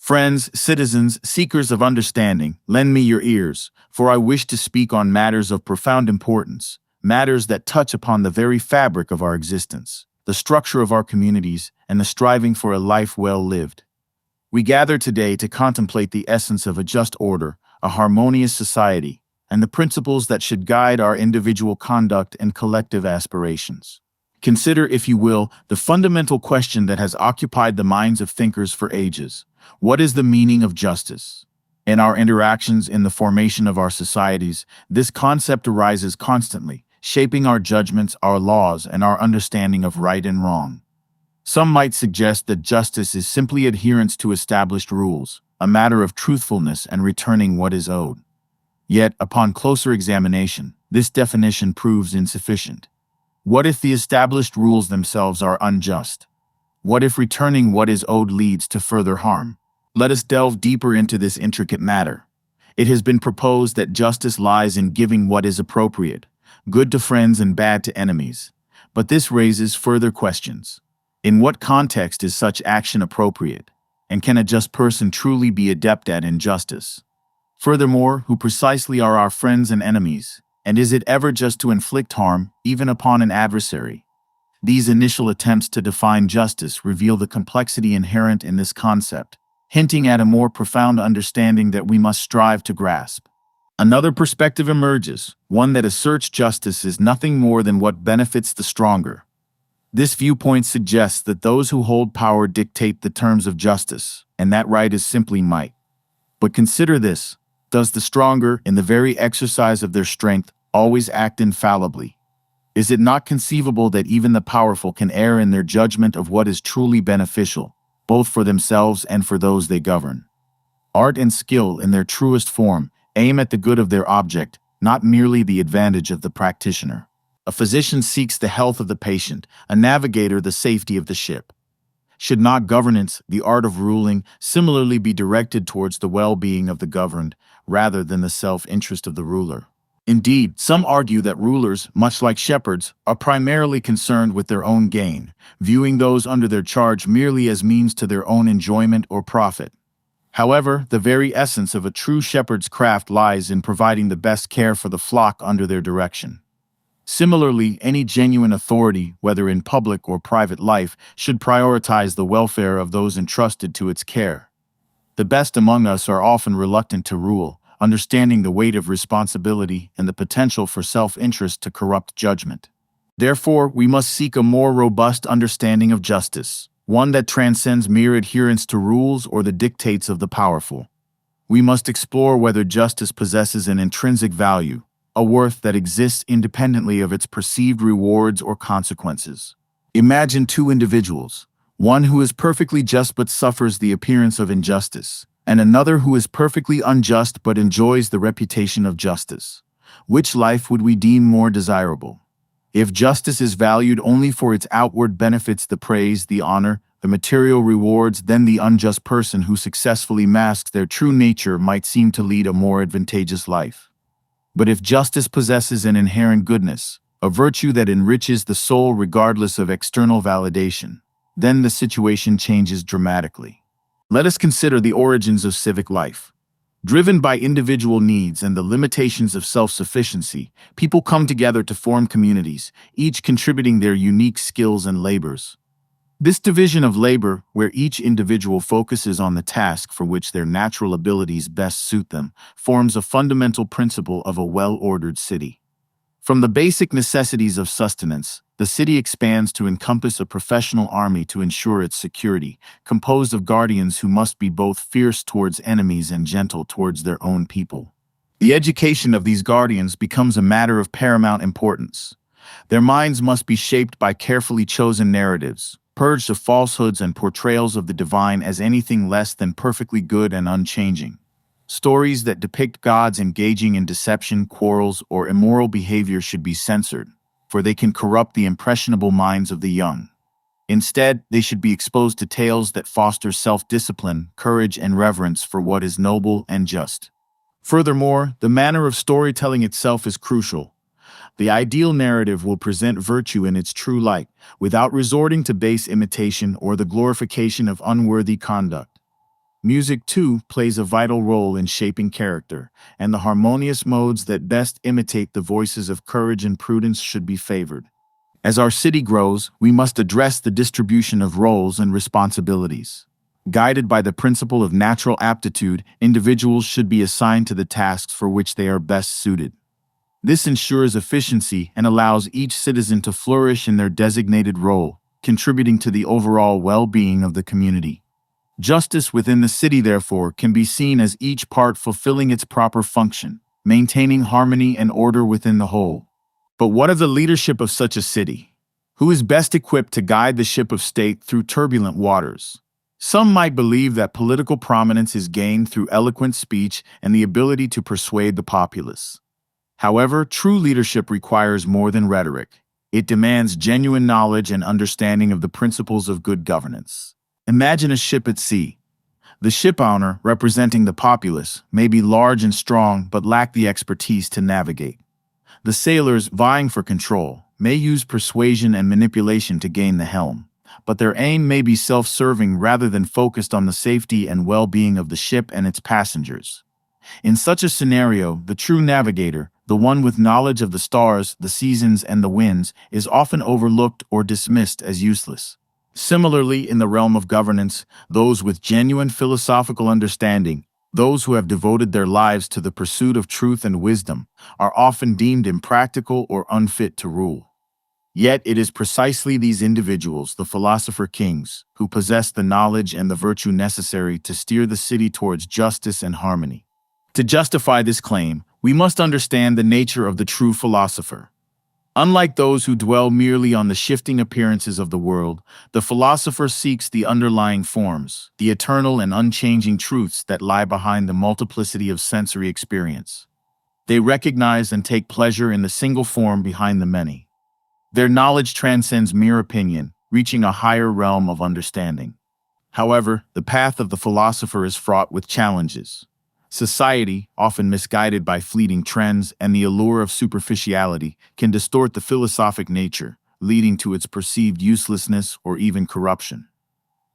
Friends, citizens, seekers of understanding, lend me your ears, for I wish to speak on matters of profound importance, matters that touch upon the very fabric of our existence, the structure of our communities, and the striving for a life well lived. We gather today to contemplate the essence of a just order, a harmonious society, and the principles that should guide our individual conduct and collective aspirations. Consider, if you will, the fundamental question that has occupied the minds of thinkers for ages. What is the meaning of justice? In our interactions in the formation of our societies, this concept arises constantly, shaping our judgments, our laws, and our understanding of right and wrong. Some might suggest that justice is simply adherence to established rules, a matter of truthfulness and returning what is owed. Yet, upon closer examination, this definition proves insufficient. What if the established rules themselves are unjust? What if returning what is owed leads to further harm? Let us delve deeper into this intricate matter. It has been proposed that justice lies in giving what is appropriate, good to friends and bad to enemies. But this raises further questions. In what context is such action appropriate? And can a just person truly be adept at injustice? Furthermore, who precisely are our friends and enemies? And is it ever just to inflict harm, even upon an adversary? These initial attempts to define justice reveal the complexity inherent in this concept, hinting at a more profound understanding that we must strive to grasp. Another perspective emerges, one that asserts justice is nothing more than what benefits the stronger. This viewpoint suggests that those who hold power dictate the terms of justice, and that right is simply might. But consider this: does the stronger, in the very exercise of their strength, always act infallibly? Is it not conceivable that even the powerful can err in their judgment of what is truly beneficial, both for themselves and for those they govern? Art and skill, in their truest form, aim at the good of their object, not merely the advantage of the practitioner. A physician seeks the health of the patient, a navigator the safety of the ship. Should not governance, the art of ruling, similarly be directed towards the well-being of the governed, rather than the self-interest of the ruler? Indeed, some argue that rulers, much like shepherds, are primarily concerned with their own gain, viewing those under their charge merely as means to their own enjoyment or profit. However, the very essence of a true shepherd's craft lies in providing the best care for the flock under their direction. Similarly, any genuine authority, whether in public or private life, should prioritize the welfare of those entrusted to its care. The best among us are often reluctant to rule, understanding the weight of responsibility and the potential for self-interest to corrupt judgment. Therefore, we must seek a more robust understanding of justice, one that transcends mere adherence to rules or the dictates of the powerful. We must explore whether justice possesses an intrinsic value, a worth that exists independently of its perceived rewards or consequences. Imagine two individuals, one who is perfectly just but suffers the appearance of injustice, and another who is perfectly unjust but enjoys the reputation of justice. Which life would we deem more desirable? If justice is valued only for its outward benefits, the praise, the honor, the material rewards, then the unjust person who successfully masks their true nature might seem to lead a more advantageous life. But if justice possesses an inherent goodness, a virtue that enriches the soul regardless of external validation, then the situation changes dramatically. Let us consider the origins of civic life. Driven by individual needs and the limitations of self-sufficiency, people come together to form communities, each contributing their unique skills and labors. This division of labor, where each individual focuses on the task for which their natural abilities best suit them, forms a fundamental principle of a well-ordered city. From the basic necessities of sustenance, the city expands to encompass a professional army to ensure its security, composed of guardians who must be both fierce towards enemies and gentle towards their own people. The education of these guardians becomes a matter of paramount importance. Their minds must be shaped by carefully chosen narratives, purged of falsehoods and portrayals of the divine as anything less than perfectly good and unchanging. Stories that depict gods engaging in deception, quarrels, or immoral behavior should be censored, for they can corrupt the impressionable minds of the young. Instead, they should be exposed to tales that foster self-discipline, courage, and reverence for what is noble and just. Furthermore, the manner of storytelling itself is crucial. The ideal narrative will present virtue in its true light, without resorting to base imitation or the glorification of unworthy conduct. Music, too, plays a vital role in shaping character, and the harmonious modes that best imitate the voices of courage and prudence should be favored. As our city grows, we must address the distribution of roles and responsibilities. Guided by the principle of natural aptitude, individuals should be assigned to the tasks for which they are best suited. This ensures efficiency and allows each citizen to flourish in their designated role, contributing to the overall well-being of the community. Justice within the city, therefore, can be seen as each part fulfilling its proper function, maintaining harmony and order within the whole. But what of the leadership of such a city? Who is best equipped to guide the ship of state through turbulent waters? Some might believe that political prominence is gained through eloquent speech and the ability to persuade the populace. However, true leadership requires more than rhetoric. It demands genuine knowledge and understanding of the principles of good governance. Imagine a ship at sea. The ship owner, representing the populace, may be large and strong but lack the expertise to navigate. The sailors, vying for control, may use persuasion and manipulation to gain the helm, but their aim may be self-serving rather than focused on the safety and well-being of the ship and its passengers. In such a scenario, the true navigator, the one with knowledge of the stars, the seasons, and the winds, is often overlooked or dismissed as useless. Similarly, in the realm of governance, those with genuine philosophical understanding, those who have devoted their lives to the pursuit of truth and wisdom, are often deemed impractical or unfit to rule. Yet it is precisely these individuals, the philosopher kings, who possess the knowledge and the virtue necessary to steer the city towards justice and harmony. To justify this claim, we must understand the nature of the true philosopher. Unlike those who dwell merely on the shifting appearances of the world, the philosopher seeks the underlying forms, the eternal and unchanging truths that lie behind the multiplicity of sensory experience. They recognize and take pleasure in the single form behind the many. Their knowledge transcends mere opinion, reaching a higher realm of understanding. However, the path of the philosopher is fraught with challenges. Society, often misguided by fleeting trends and the allure of superficiality, can distort the philosophic nature, leading to its perceived uselessness or even corruption.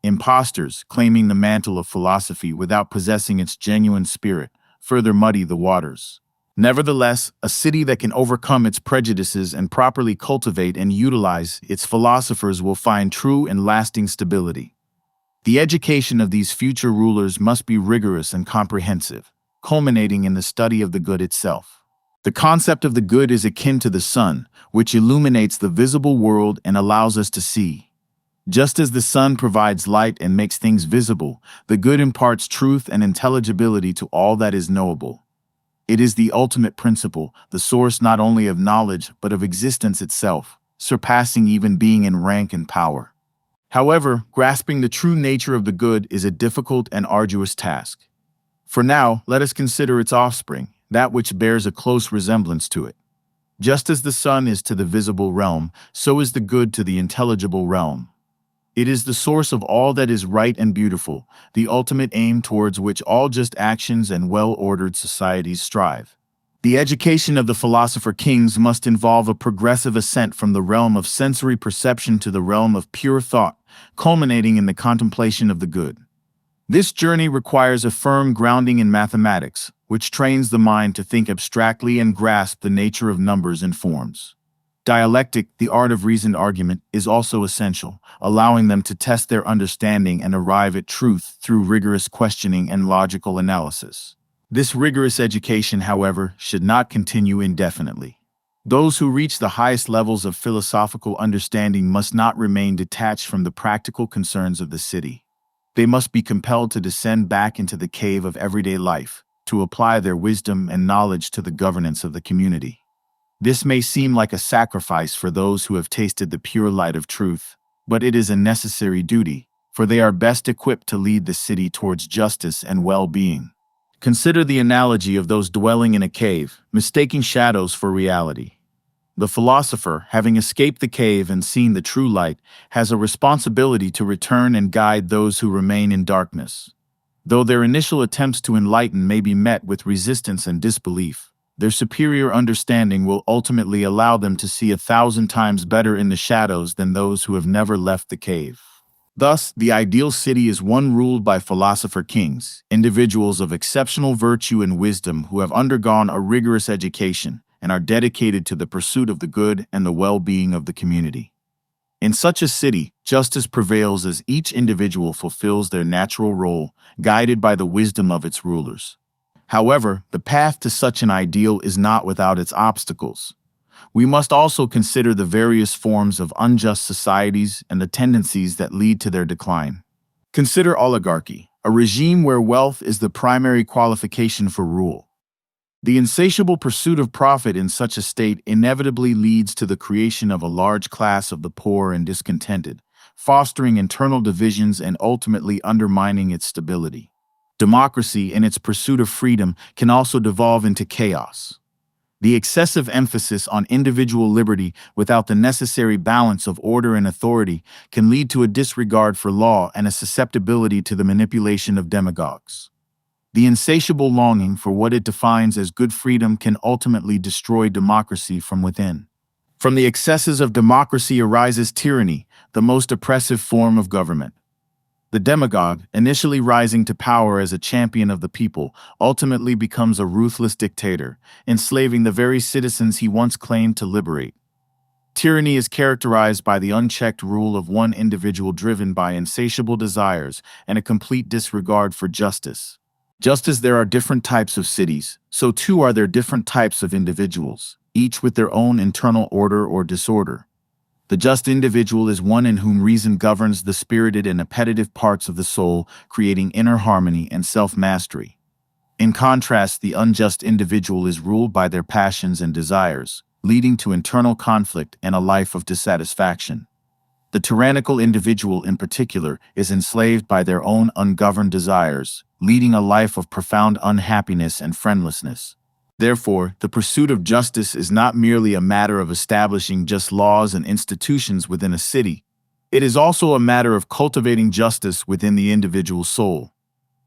Impostors, claiming the mantle of philosophy without possessing its genuine spirit, further muddy the waters. Nevertheless, a city that can overcome its prejudices and properly cultivate and utilize its philosophers will find true and lasting stability. The education of these future rulers must be rigorous and comprehensive, culminating in the study of the good itself. The concept of the good is akin to the sun, which illuminates the visible world and allows us to see. Just as the sun provides light and makes things visible, the good imparts truth and intelligibility to all that is knowable. It is the ultimate principle, the source not only of knowledge but of existence itself, surpassing even being in rank and power. However, grasping the true nature of the good is a difficult and arduous task. For now, let us consider its offspring, that which bears a close resemblance to it. Just as the sun is to the visible realm, so is the good to the intelligible realm. It is the source of all that is right and beautiful, the ultimate aim towards which all just actions and well-ordered societies strive. The education of the philosopher kings must involve a progressive ascent from the realm of sensory perception to the realm of pure thought, culminating in the contemplation of the good. This journey requires a firm grounding in mathematics, which trains the mind to think abstractly and grasp the nature of numbers and forms. Dialectic, the art of reasoned argument, is also essential, allowing them to test their understanding and arrive at truth through rigorous questioning and logical analysis. This rigorous education, however, should not continue indefinitely. Those who reach the highest levels of philosophical understanding must not remain detached from the practical concerns of the city. They must be compelled to descend back into the cave of everyday life, to apply their wisdom and knowledge to the governance of the community. This may seem like a sacrifice for those who have tasted the pure light of truth, but it is a necessary duty, for they are best equipped to lead the city towards justice and well-being. Consider the analogy of those dwelling in a cave, mistaking shadows for reality. The philosopher, having escaped the cave and seen the true light, has a responsibility to return and guide those who remain in darkness. Though their initial attempts to enlighten may be met with resistance and disbelief, their superior understanding will ultimately allow them to see 1,000 times better in the shadows than those who have never left the cave. Thus, the ideal city is one ruled by philosopher kings, individuals of exceptional virtue and wisdom who have undergone a rigorous education and are dedicated to the pursuit of the good and the well-being of the community. In such a city, justice prevails as each individual fulfills their natural role, guided by the wisdom of its rulers. However, the path to such an ideal is not without its obstacles. We must also consider the various forms of unjust societies and the tendencies that lead to their decline. Consider oligarchy, a regime where wealth is the primary qualification for rule. The insatiable pursuit of profit in such a state inevitably leads to the creation of a large class of the poor and discontented, fostering internal divisions and ultimately undermining its stability. Democracy, in its pursuit of freedom, can also devolve into chaos. The excessive emphasis on individual liberty without the necessary balance of order and authority can lead to a disregard for law and a susceptibility to the manipulation of demagogues. The insatiable longing for what it defines as good freedom can ultimately destroy democracy from within. From the excesses of democracy arises tyranny, the most oppressive form of government. The demagogue, initially rising to power as a champion of the people, ultimately becomes a ruthless dictator, enslaving the very citizens he once claimed to liberate. Tyranny is characterized by the unchecked rule of one individual driven by insatiable desires and a complete disregard for justice. Just as there are different types of cities, so too are there different types of individuals, each with their own internal order or disorder. The just individual is one in whom reason governs the spirited and appetitive parts of the soul, creating inner harmony and self-mastery. In contrast, the unjust individual is ruled by their passions and desires, leading to internal conflict and a life of dissatisfaction. The tyrannical individual in particular is enslaved by their own ungoverned desires, leading a life of profound unhappiness and friendlessness. Therefore, the pursuit of justice is not merely a matter of establishing just laws and institutions within a city. It is also a matter of cultivating justice within the individual soul.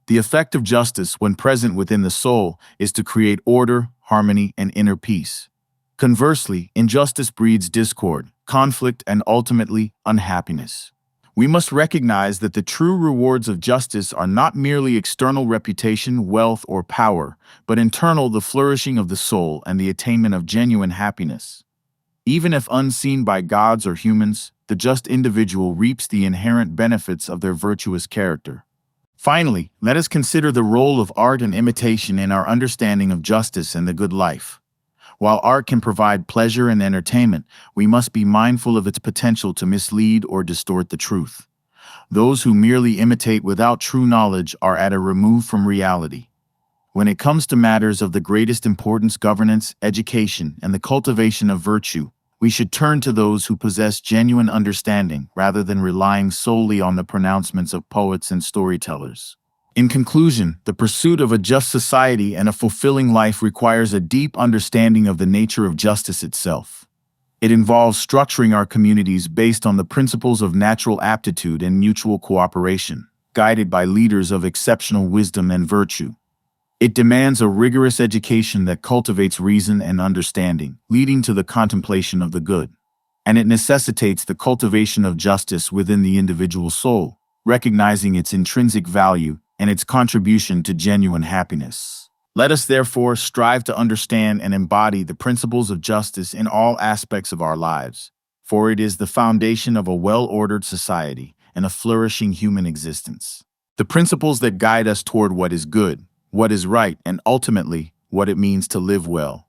The effect of justice, when present within the soul, is to create order, harmony, and inner peace. Conversely, injustice breeds discord, conflict, and ultimately unhappiness. We must recognize that the true rewards of justice are not merely external reputation, wealth, or power, but internal, the flourishing of the soul and the attainment of genuine happiness. Even if unseen by gods or humans, the just individual reaps the inherent benefits of their virtuous character. Finally, let us consider the role of art and imitation in our understanding of justice and the good life. While art can provide pleasure and entertainment, we must be mindful of its potential to mislead or distort the truth. Those who merely imitate without true knowledge are at a remove from reality. When it comes to matters of the greatest importance, governance, education, and the cultivation of virtue, we should turn to those who possess genuine understanding rather than relying solely on the pronouncements of poets and storytellers. In conclusion, the pursuit of a just society and a fulfilling life requires a deep understanding of the nature of justice itself. It involves structuring our communities based on the principles of natural aptitude and mutual cooperation, guided by leaders of exceptional wisdom and virtue. It demands a rigorous education that cultivates reason and understanding, leading to the contemplation of the good. And it necessitates the cultivation of justice within the individual soul, recognizing its intrinsic value and its contribution to genuine happiness. Let us therefore strive to understand and embody the principles of justice in all aspects of our lives, for it is the foundation of a well-ordered society and a flourishing human existence. The principles that guide us toward what is good, what is right, and ultimately, what it means to live well.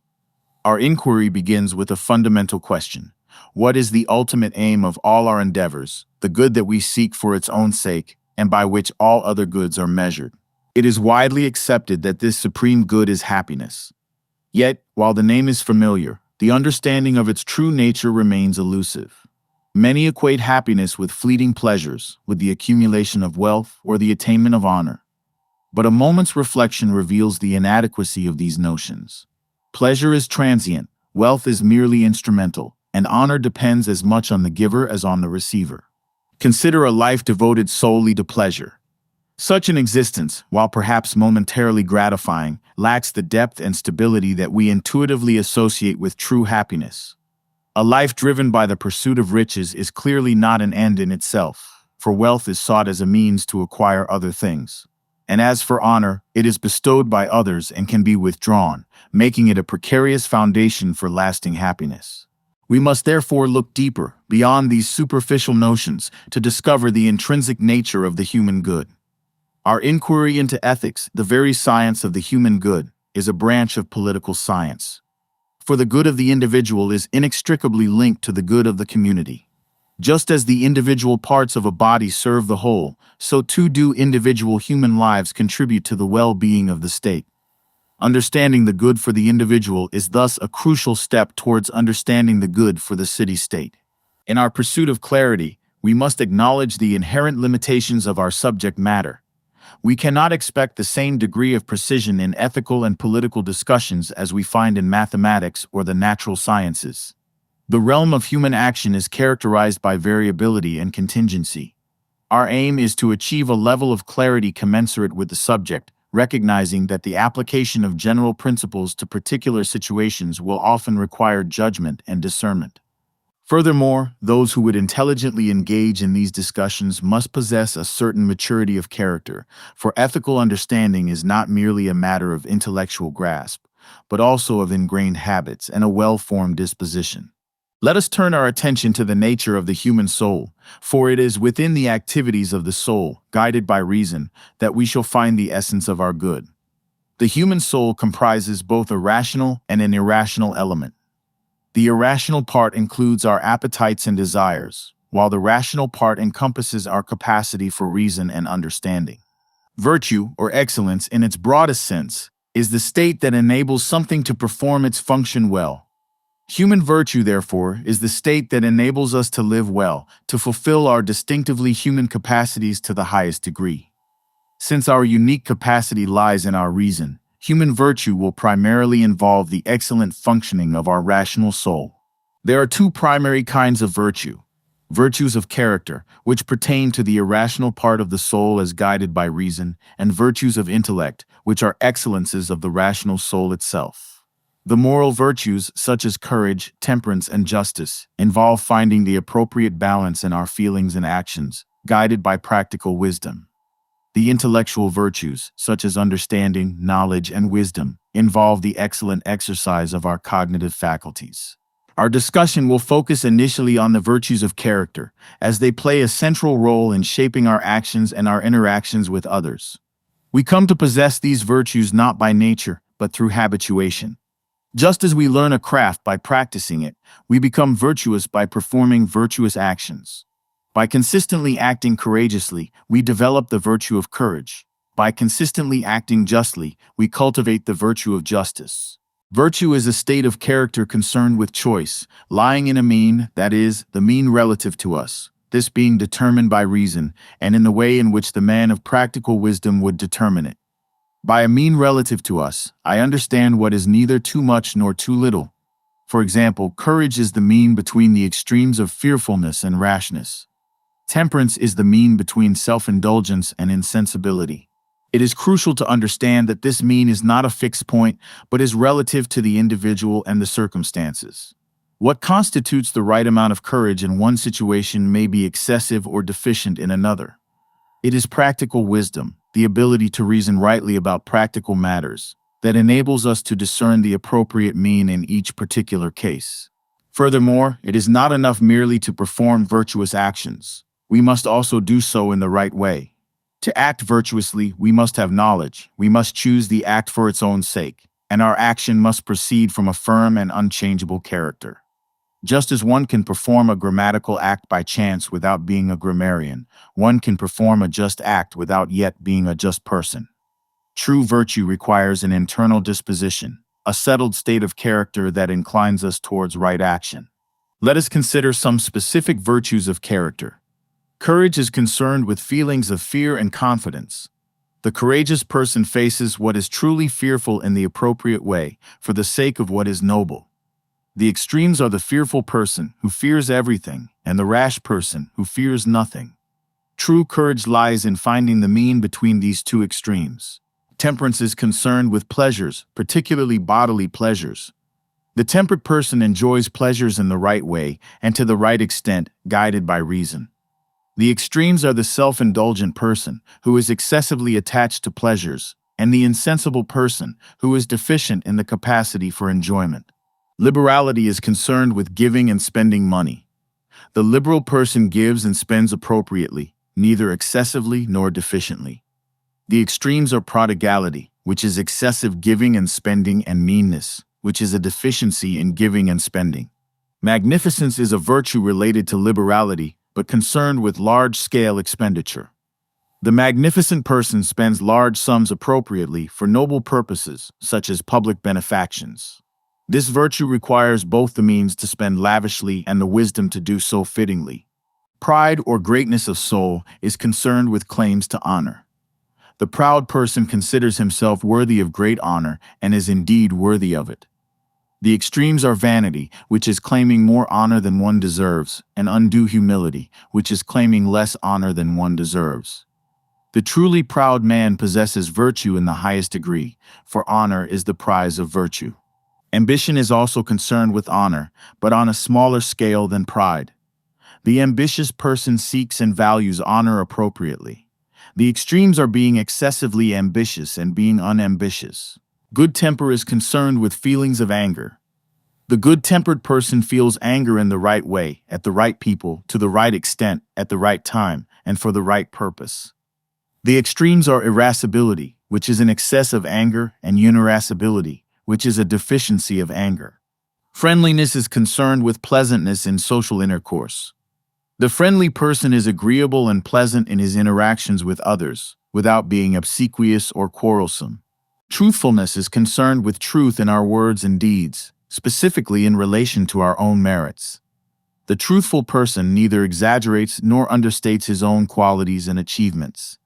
Our inquiry begins with a fundamental question. What is the ultimate aim of all our endeavors, the good that we seek for its own sake, and by which all other goods are measured? It is widely accepted that this supreme good is happiness. Yet, while the name is familiar, the understanding of its true nature remains elusive. Many equate happiness with fleeting pleasures, with the accumulation of wealth or the attainment of honor. But a moment's reflection reveals the inadequacy of these notions. Pleasure is transient, wealth is merely instrumental, and honor depends as much on the giver as on the receiver. Consider a life devoted solely to pleasure. Such an existence, while perhaps momentarily gratifying, lacks the depth and stability that we intuitively associate with true happiness. A life driven by the pursuit of riches is clearly not an end in itself. for wealth is sought as a means to acquire other things. And as for honor, it is bestowed by others and can be withdrawn, making it a precarious foundation for lasting happiness. We must therefore look deeper, beyond these superficial notions, to discover the intrinsic nature of the human good. Our inquiry into ethics, the very science of the human good, is a branch of political science. For the good of the individual is inextricably linked to the good of the community. Just as the individual parts of a body serve the whole, so too do individual human lives contribute to the well-being of the state. Understanding the good for the individual is thus a crucial step towards understanding the good for the city-state. In our pursuit of clarity, we must acknowledge the inherent limitations of our subject matter. We cannot expect the same degree of precision in ethical and political discussions as we find in mathematics or the natural sciences. The realm of human action is characterized by variability and contingency. Our aim is to achieve a level of clarity commensurate with the subject, recognizing that the application of general principles to particular situations will often require judgment and discernment. Furthermore, those who would intelligently engage in these discussions must possess a certain maturity of character, for ethical understanding is not merely a matter of intellectual grasp, but also of ingrained habits and a well-formed disposition. Let us turn our attention to the nature of the human soul, for it is within the activities of the soul, guided by reason, that we shall find the essence of our good. The human soul comprises both a rational and an irrational element. The irrational part includes our appetites and desires, while the rational part encompasses our capacity for reason and understanding. Virtue, or excellence in its broadest sense, is the state that enables something to perform its function well. Human virtue, therefore, is the state that enables us to live well, to fulfill our distinctively human capacities to the highest degree. Since our unique capacity lies in our reason, human virtue will primarily involve the excellent functioning of our rational soul. There are two primary kinds of virtue: virtues of character, which pertain to the irrational part of the soul as guided by reason, and virtues of intellect, which are excellences of the rational soul itself. The moral virtues, such as courage, temperance, and justice, involve finding the appropriate balance in our feelings and actions, guided by practical wisdom. The intellectual virtues, such as understanding, knowledge, and wisdom, involve the excellent exercise of our cognitive faculties. Our discussion will focus initially on the virtues of character, as they play a central role in shaping our actions and our interactions with others. We come to possess these virtues not by nature, but through habituation. Just as we learn a craft by practicing it, we become virtuous by performing virtuous actions. By consistently acting courageously, we develop the virtue of courage. By consistently acting justly, we cultivate the virtue of justice. Virtue is a state of character concerned with choice, lying in a mean, that is, the mean relative to us, this being determined by reason, and in the way in which the man of practical wisdom would determine it. By a mean relative to us, I understand what is neither too much nor too little. For example, courage is the mean between the extremes of fearfulness and rashness. Temperance is the mean between self-indulgence and insensibility. It is crucial to understand that this mean is not a fixed point, but is relative to the individual and the circumstances. What constitutes the right amount of courage in one situation may be excessive or deficient in another. It is practical wisdom, the ability to reason rightly about practical matters, that enables us to discern the appropriate mean in each particular case. Furthermore, it is not enough merely to perform virtuous actions. We must also do so in the right way. To act virtuously, we must have knowledge. We must choose the act for its own sake, and our action must proceed from a firm and unchangeable character. Just as one can perform a grammatical act by chance without being a grammarian, one can perform a just act without yet being a just person. True virtue requires an internal disposition, a settled state of character that inclines us towards right action. Let us consider some specific virtues of character. Courage is concerned with feelings of fear and confidence. The courageous person faces what is truly fearful in the appropriate way, for the sake of what is noble. The extremes are the fearful person, who fears everything, and the rash person, who fears nothing. True courage lies in finding the mean between these two extremes. Temperance is concerned with pleasures, particularly bodily pleasures. The temperate person enjoys pleasures in the right way and to the right extent, guided by reason. The extremes are the self-indulgent person, who is excessively attached to pleasures, and the insensible person, who is deficient in the capacity for enjoyment. Liberality is concerned with giving and spending money. The liberal person gives and spends appropriately, neither excessively nor deficiently. The extremes are prodigality, which is excessive giving and spending, and meanness, which is a deficiency in giving and spending. Magnificence is a virtue related to liberality, but concerned with large-scale expenditure. The magnificent person spends large sums appropriately for noble purposes, such as public benefactions. This virtue requires both the means to spend lavishly and the wisdom to do so fittingly. Pride or greatness of soul is concerned with claims to honor. The proud person considers himself worthy of great honor and is indeed worthy of it. The extremes are vanity, which is claiming more honor than one deserves, and undue humility, which is claiming less honor than one deserves. The truly proud man possesses virtue in the highest degree, for honor is the prize of virtue. Ambition is also concerned with honor, but on a smaller scale than pride. The ambitious person seeks and values honor appropriately. The extremes are being excessively ambitious and being unambitious. Good temper is concerned with feelings of anger. The good-tempered person feels anger in the right way, at the right people, to the right extent, at the right time, and for the right purpose. The extremes are irascibility, which is an excess of anger, and unirascibility, which is a deficiency of anger. Friendliness is concerned with pleasantness in social intercourse. The friendly person is agreeable and pleasant in his interactions with others, without being obsequious or quarrelsome. Truthfulness is concerned with truth in our words and deeds, specifically in relation to our own merits. The truthful person neither exaggerates nor understates his own qualities and achievements.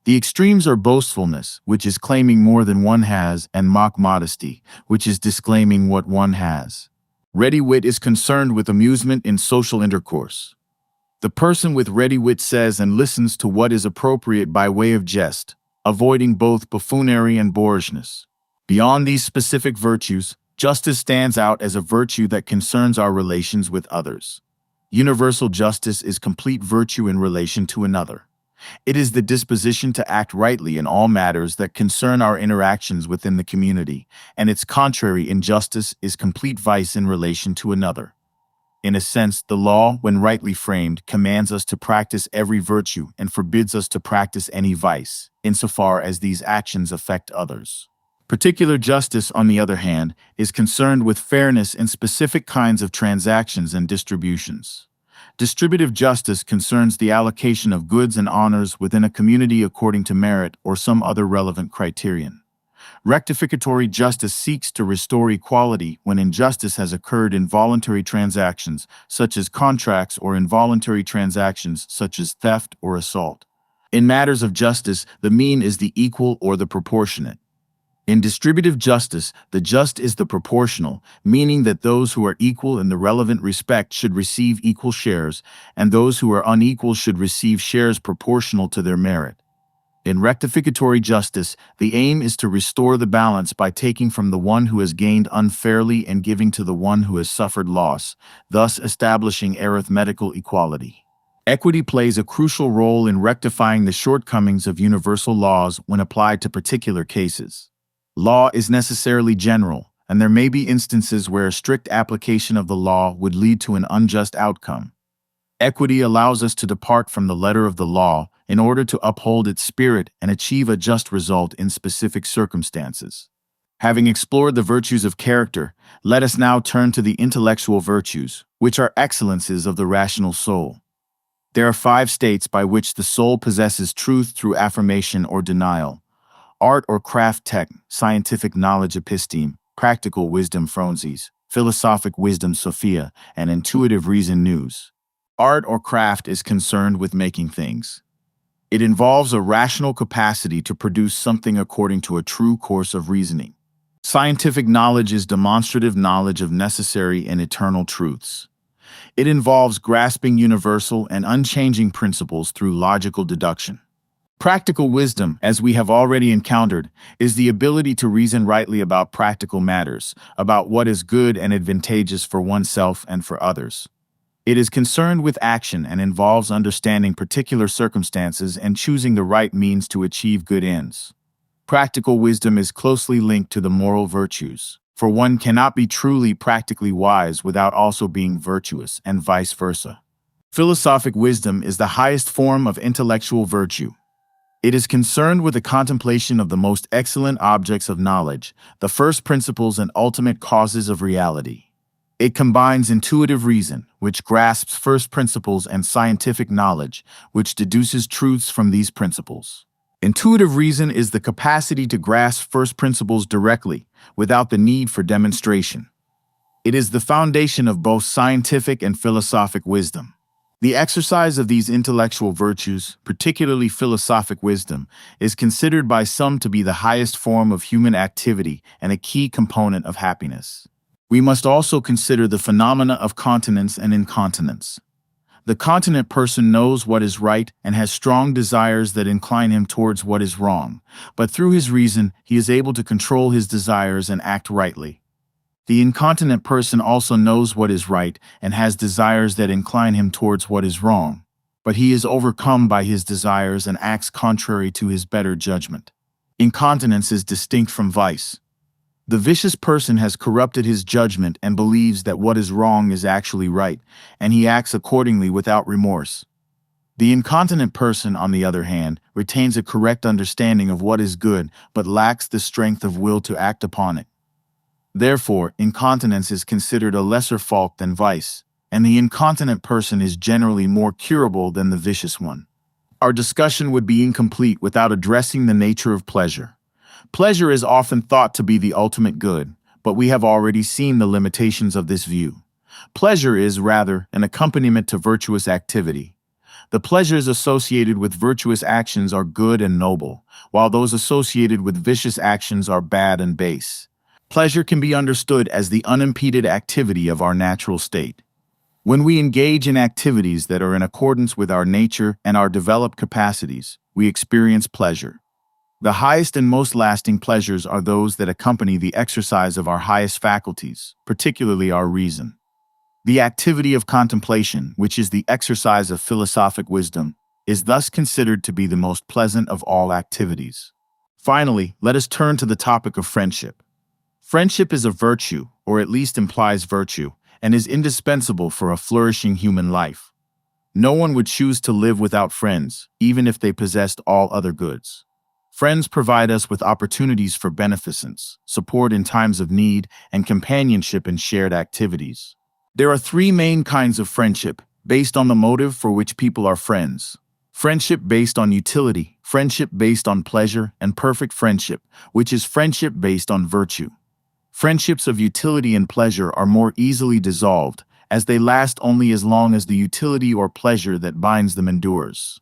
The extremes are boastfulness, which is claiming more than one has, and mock modesty, which is disclaiming what one has. Ready wit is concerned with amusement in social intercourse. The person with ready wit says and listens to what is appropriate by way of jest, avoiding both buffoonery and boorishness. Beyond these specific virtues, justice stands out as a virtue that concerns our relations with others. Universal justice is complete virtue in relation to another. It is the disposition to act rightly in all matters that concern our interactions within the community, and its contrary, injustice, is complete vice in relation to another. In a sense, the law, when rightly framed, commands us to practice every virtue and forbids us to practice any vice, insofar as these actions affect others. Particular justice, on the other hand, is concerned with fairness in specific kinds of transactions and distributions. Distributive justice concerns the allocation of goods and honors within a community according to merit or some other relevant criterion. Rectificatory justice seeks to restore equality when injustice has occurred in voluntary transactions, such as contracts, or involuntary transactions, such as theft or assault. In matters of justice, the mean is the equal or the proportionate. In distributive justice, the just is the proportional, meaning that those who are equal in the relevant respect should receive equal shares, and those who are unequal should receive shares proportional to their merit. In rectificatory justice, the aim is to restore the balance by taking from the one who has gained unfairly and giving to the one who has suffered loss, thus establishing arithmetical equality. Equity plays a crucial role in rectifying the shortcomings of universal laws when applied to particular cases. Law is necessarily general, and there may be instances where a strict application of the law would lead to an unjust outcome. Equity allows us to depart from the letter of the law in order to uphold its spirit and achieve a just result in specific circumstances. Having explored the virtues of character, let us now turn to the intellectual virtues, which are excellences of the rational soul. There are 5 states by which the soul possesses truth through affirmation or denial: art or craft tech, scientific knowledge episteme, practical wisdom phronses, philosophic wisdom sophia, and intuitive reason nous. Art or craft is concerned with making things. It involves a rational capacity to produce something according to a true course of reasoning. Scientific knowledge is demonstrative knowledge of necessary and eternal truths. It involves grasping universal and unchanging principles through logical deduction. Practical wisdom, as we have already encountered, is the ability to reason rightly about practical matters, about what is good and advantageous for oneself and for others. It is concerned with action and involves understanding particular circumstances and choosing the right means to achieve good ends. Practical wisdom is closely linked to the moral virtues, for one cannot be truly practically wise without also being virtuous, and vice versa. Philosophic wisdom is the highest form of intellectual virtue. It is concerned with the contemplation of the most excellent objects of knowledge, the first principles and ultimate causes of reality. It combines intuitive reason, which grasps first principles, and scientific knowledge, which deduces truths from these principles. Intuitive reason is the capacity to grasp first principles directly, without the need for demonstration. It is the foundation of both scientific and philosophic wisdom. The exercise of these intellectual virtues, particularly philosophic wisdom, is considered by some to be the highest form of human activity and a key component of happiness. We must also consider the phenomena of continence and incontinence. The continent person knows what is right and has strong desires that incline him towards what is wrong, but through his reason, he is able to control his desires and act rightly. The incontinent person also knows what is right and has desires that incline him towards what is wrong, but he is overcome by his desires and acts contrary to his better judgment. Incontinence is distinct from vice. The vicious person has corrupted his judgment and believes that what is wrong is actually right, and he acts accordingly without remorse. The incontinent person, on the other hand, retains a correct understanding of what is good but lacks the strength of will to act upon it. Therefore, incontinence is considered a lesser fault than vice, and the incontinent person is generally more curable than the vicious one. Our discussion would be incomplete without addressing the nature of pleasure. Pleasure is often thought to be the ultimate good, but we have already seen the limitations of this view. Pleasure is, rather, an accompaniment to virtuous activity. The pleasures associated with virtuous actions are good and noble, while those associated with vicious actions are bad and base. Pleasure can be understood as the unimpeded activity of our natural state. When we engage in activities that are in accordance with our nature and our developed capacities, we experience pleasure. The highest and most lasting pleasures are those that accompany the exercise of our highest faculties, particularly our reason. The activity of contemplation, which is the exercise of philosophic wisdom, is thus considered to be the most pleasant of all activities. Finally, let us turn to the topic of friendship. Friendship is a virtue, or at least implies virtue, and is indispensable for a flourishing human life. No one would choose to live without friends, even if they possessed all other goods. Friends provide us with opportunities for beneficence, support in times of need, and companionship in shared activities. There are three main kinds of friendship, based on the motive for which people are friends. Friendship based on utility, friendship based on pleasure, and perfect friendship, which is friendship based on virtue. Friendships of utility and pleasure are more easily dissolved, as they last only as long as the utility or pleasure that binds them endures.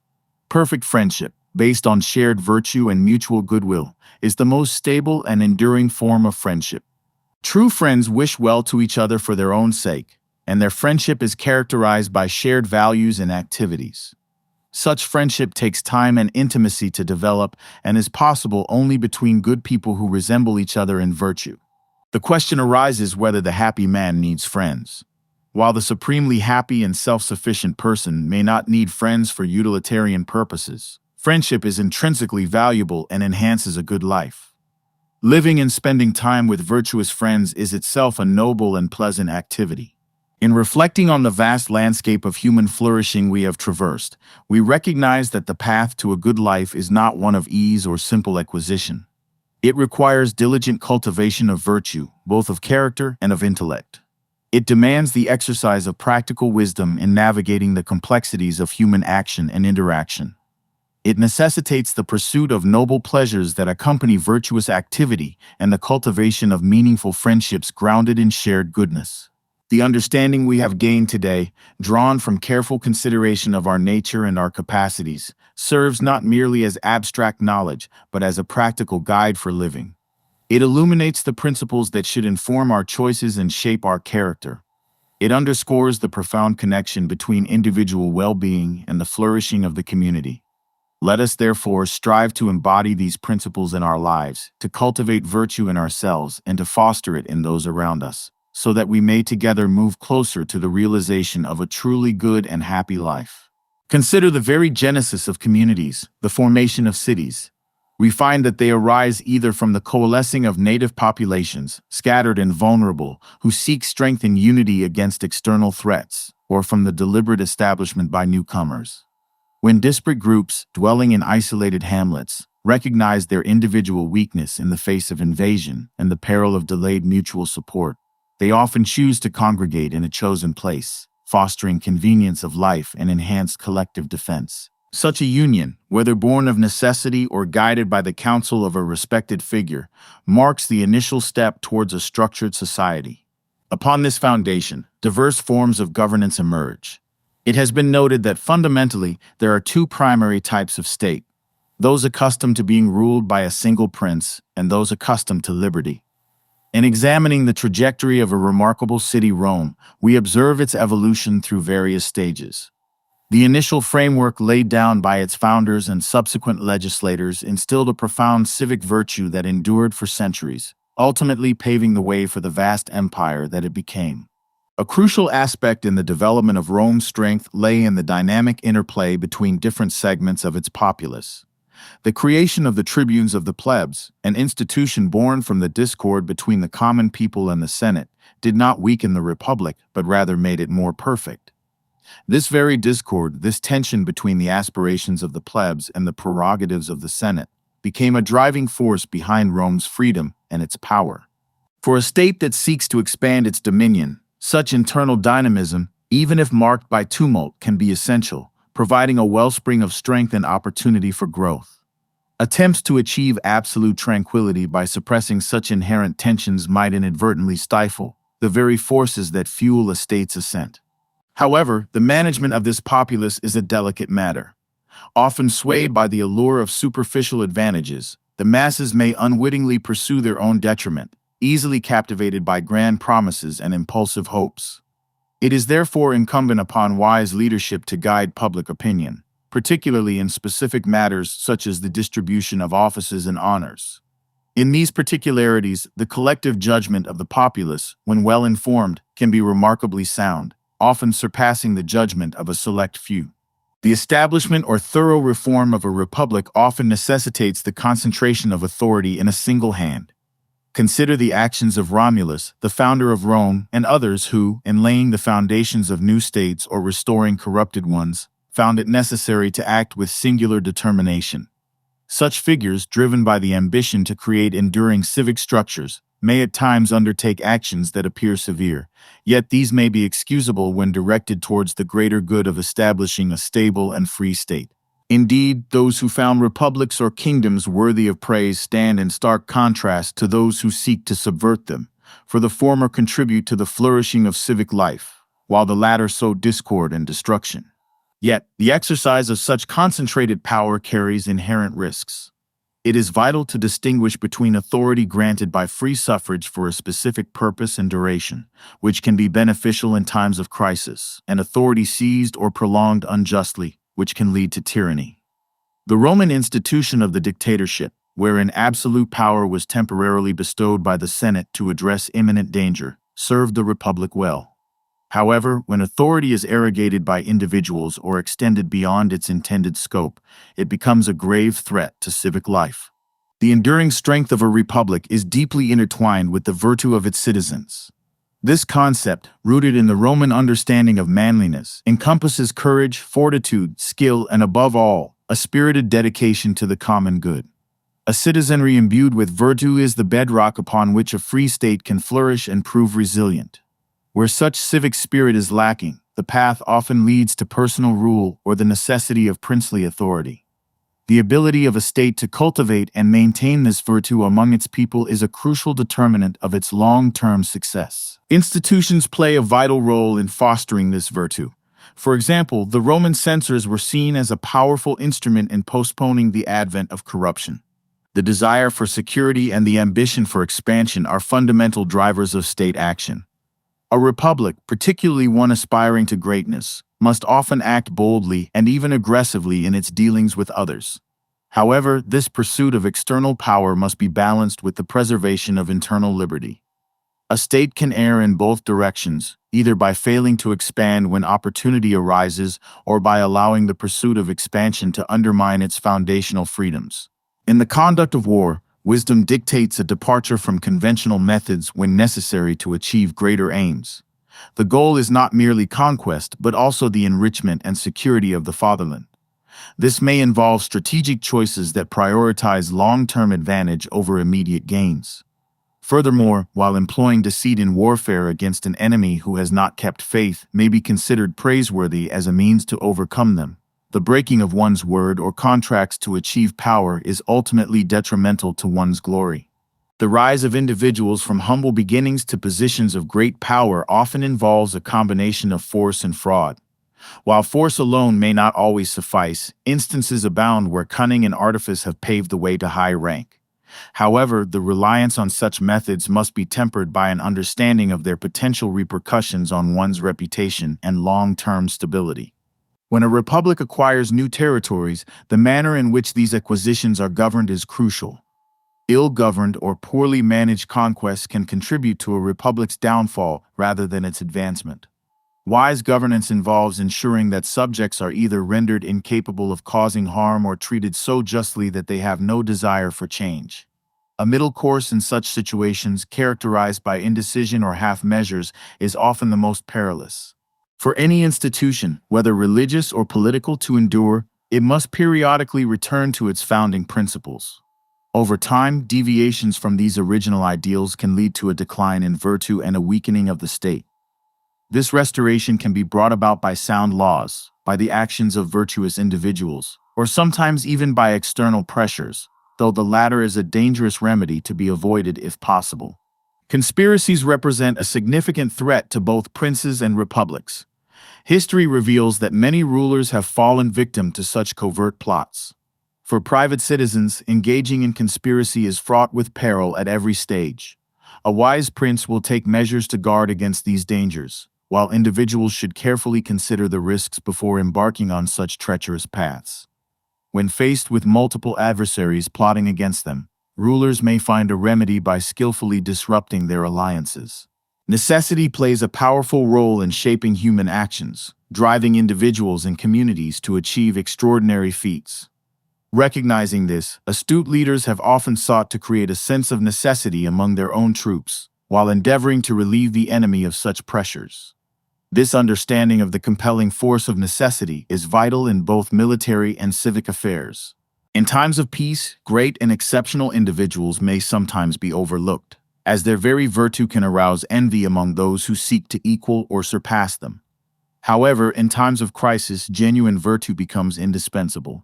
Perfect friendship, based on shared virtue and mutual goodwill, is the most stable and enduring form of friendship. True friends wish well to each other for their own sake, and their friendship is characterized by shared values and activities. Such friendship takes time and intimacy to develop and is possible only between good people who resemble each other in virtue. The question arises whether the happy man needs friends. While the supremely happy and self-sufficient person may not need friends for utilitarian purposes, friendship is intrinsically valuable and enhances a good life. Living and spending time with virtuous friends is itself a noble and pleasant activity. In reflecting on the vast landscape of human flourishing we have traversed, we recognize that the path to a good life is not one of ease or simple acquisition. It requires diligent cultivation of virtue, both of character and of intellect. It demands the exercise of practical wisdom in navigating the complexities of human action and interaction. It necessitates the pursuit of noble pleasures that accompany virtuous activity and the cultivation of meaningful friendships grounded in shared goodness. The understanding we have gained today, drawn from careful consideration of our nature and our capacities, serves not merely as abstract knowledge, but as a practical guide for living. It illuminates the principles that should inform our choices and shape our character. It underscores the profound connection between individual well-being and the flourishing of the community. Let us therefore strive to embody these principles in our lives, to cultivate virtue in ourselves, and to foster it in those around us. so that we may together move closer to the realization of a truly good and happy life. Consider the very genesis of communities, the formation of cities. We find that they arise either from the coalescing of native populations, scattered and vulnerable, who seek strength and unity against external threats, or from the deliberate establishment by newcomers. When disparate groups, dwelling in isolated hamlets, recognize their individual weakness in the face of invasion and the peril of delayed mutual support, they often choose to congregate in a chosen place, fostering convenience of life and enhanced collective defense. Such a union, whether born of necessity or guided by the counsel of a respected figure, marks the initial step towards a structured society. Upon this foundation, diverse forms of governance emerge. It has been noted that fundamentally there are two primary types of state: those accustomed to being ruled by a single prince and those accustomed to liberty. In examining the trajectory of a remarkable city, Rome, we observe its evolution through various stages. The initial framework laid down by its founders and subsequent legislators instilled a profound civic virtue that endured for centuries, ultimately paving the way for the vast empire that it became. A crucial aspect in the development of Rome's strength lay in the dynamic interplay between different segments of its populace. The creation of the tribunes of the plebs, an institution born from the discord between the common people and the Senate, did not weaken the republic, but rather made it more perfect. This very discord, this tension between the aspirations of the plebs and the prerogatives of the Senate, became a driving force behind Rome's freedom and its power. For a state that seeks to expand its dominion, such internal dynamism, even if marked by tumult, can be essential, providing a wellspring of strength and opportunity for growth. Attempts to achieve absolute tranquility by suppressing such inherent tensions might inadvertently stifle the very forces that fuel a state's ascent. However, the management of this populace is a delicate matter. Often swayed by the allure of superficial advantages, the masses may unwittingly pursue their own detriment, easily captivated by grand promises and impulsive hopes. It is therefore incumbent upon wise leadership to guide public opinion, particularly in specific matters such as the distribution of offices and honors. In these particularities, the collective judgment of the populace, when well informed, can be remarkably sound, often surpassing the judgment of a select few. The establishment or thorough reform of a republic often necessitates the concentration of authority in a single hand. Consider the actions of Romulus, the founder of Rome, and others who, in laying the foundations of new states or restoring corrupted ones, found it necessary to act with singular determination. Such figures, driven by the ambition to create enduring civic structures, may at times undertake actions that appear severe, yet these may be excusable when directed towards the greater good of establishing a stable and free state. Indeed, those who found republics or kingdoms worthy of praise stand in stark contrast to those who seek to subvert them, for the former contribute to the flourishing of civic life, while the latter sow discord and destruction. Yet, the exercise of such concentrated power carries inherent risks. It is vital to distinguish between authority granted by free suffrage for a specific purpose and duration, which can be beneficial in times of crisis, and authority seized or prolonged unjustly, which can lead to tyranny. The Roman institution of the dictatorship, wherein absolute power was temporarily bestowed by the Senate to address imminent danger, served the republic well. However, when authority is arrogated by individuals or extended beyond its intended scope, it becomes a grave threat to civic life. The enduring strength of a republic is deeply intertwined with the virtue of its citizens. This concept, rooted in the Roman understanding of manliness, encompasses courage, fortitude, skill, and above all, a spirited dedication to the common good. A citizenry imbued with virtue is the bedrock upon which a free state can flourish and prove resilient. Where such civic spirit is lacking, the path often leads to personal rule or the necessity of princely authority. The ability of a state to cultivate and maintain this virtue among its people is a crucial determinant of its long-term success. Institutions play a vital role in fostering this virtue. For example, the Roman censors were seen as a powerful instrument in postponing the advent of corruption. The desire for security and the ambition for expansion are fundamental drivers of state action. A republic, particularly one aspiring to greatness, must often act boldly and even aggressively in its dealings with others. However, this pursuit of external power must be balanced with the preservation of internal liberty. A state can err in both directions, either by failing to expand when opportunity arises or by allowing the pursuit of expansion to undermine its foundational freedoms. In the conduct of war, wisdom dictates a departure from conventional methods when necessary to achieve greater aims. The goal is not merely conquest, but also the enrichment and security of the fatherland. This may involve strategic choices that prioritize long-term advantage over immediate gains. Furthermore, while employing deceit in warfare against an enemy who has not kept faith may be considered praiseworthy as a means to overcome them, the breaking of one's word or contracts to achieve power is ultimately detrimental to one's glory. The rise of individuals from humble beginnings to positions of great power often involves a combination of force and fraud. While force alone may not always suffice, instances abound where cunning and artifice have paved the way to high rank. However, the reliance on such methods must be tempered by an understanding of their potential repercussions on one's reputation and long-term stability. When a republic acquires new territories, the manner in which these acquisitions are governed is crucial. Ill-governed or poorly managed conquests can contribute to a republic's downfall rather than its advancement. Wise governance involves ensuring that subjects are either rendered incapable of causing harm or treated so justly that they have no desire for change. A middle course in such situations, characterized by indecision or half measures, is often the most perilous. For any institution, whether religious or political, to endure, it must periodically return to its founding principles. Over time, deviations from these original ideals can lead to a decline in virtue and a weakening of the state. This restoration can be brought about by sound laws, by the actions of virtuous individuals, or sometimes even by external pressures, though the latter is a dangerous remedy to be avoided if possible. Conspiracies represent a significant threat to both princes and republics. History reveals that many rulers have fallen victim to such covert plots. For private citizens, engaging in conspiracy is fraught with peril at every stage. A wise prince will take measures to guard against these dangers, while individuals should carefully consider the risks before embarking on such treacherous paths. When faced with multiple adversaries plotting against them, rulers may find a remedy by skillfully disrupting their alliances. Necessity plays a powerful role in shaping human actions, driving individuals and communities to achieve extraordinary feats. Recognizing this, astute leaders have often sought to create a sense of necessity among their own troops, while endeavoring to relieve the enemy of such pressures. This understanding of the compelling force of necessity is vital in both military and civic affairs. In times of peace, great and exceptional individuals may sometimes be overlooked, as their very virtue can arouse envy among those who seek to equal or surpass them. However, in times of crisis, genuine virtue becomes indispensable.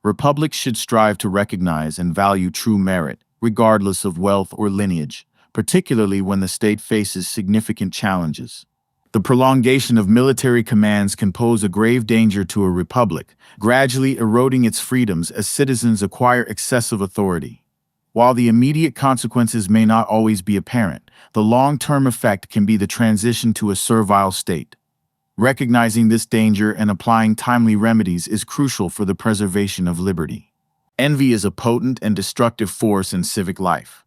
Republics should strive to recognize and value true merit, regardless of wealth or lineage, particularly when the state faces significant challenges. The prolongation of military commands can pose a grave danger to a republic, gradually eroding its freedoms as citizens acquire excessive authority. While the immediate consequences may not always be apparent, the long-term effect can be the transition to a servile state. Recognizing this danger and applying timely remedies is crucial for the preservation of liberty. Envy is a potent and destructive force in civic life.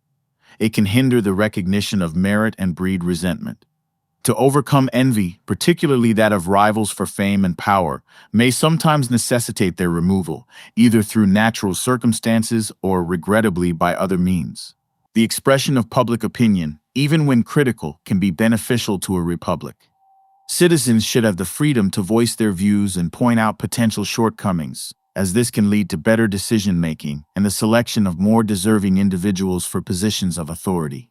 It can hinder the recognition of merit and breed resentment. To overcome envy, particularly that of rivals for fame and power, may sometimes necessitate their removal, either through natural circumstances or, regrettably, by other means. The expression of public opinion, even when critical, can be beneficial to a republic. Citizens should have the freedom to voice their views and point out potential shortcomings, as this can lead to better decision-making and the selection of more deserving individuals for positions of authority.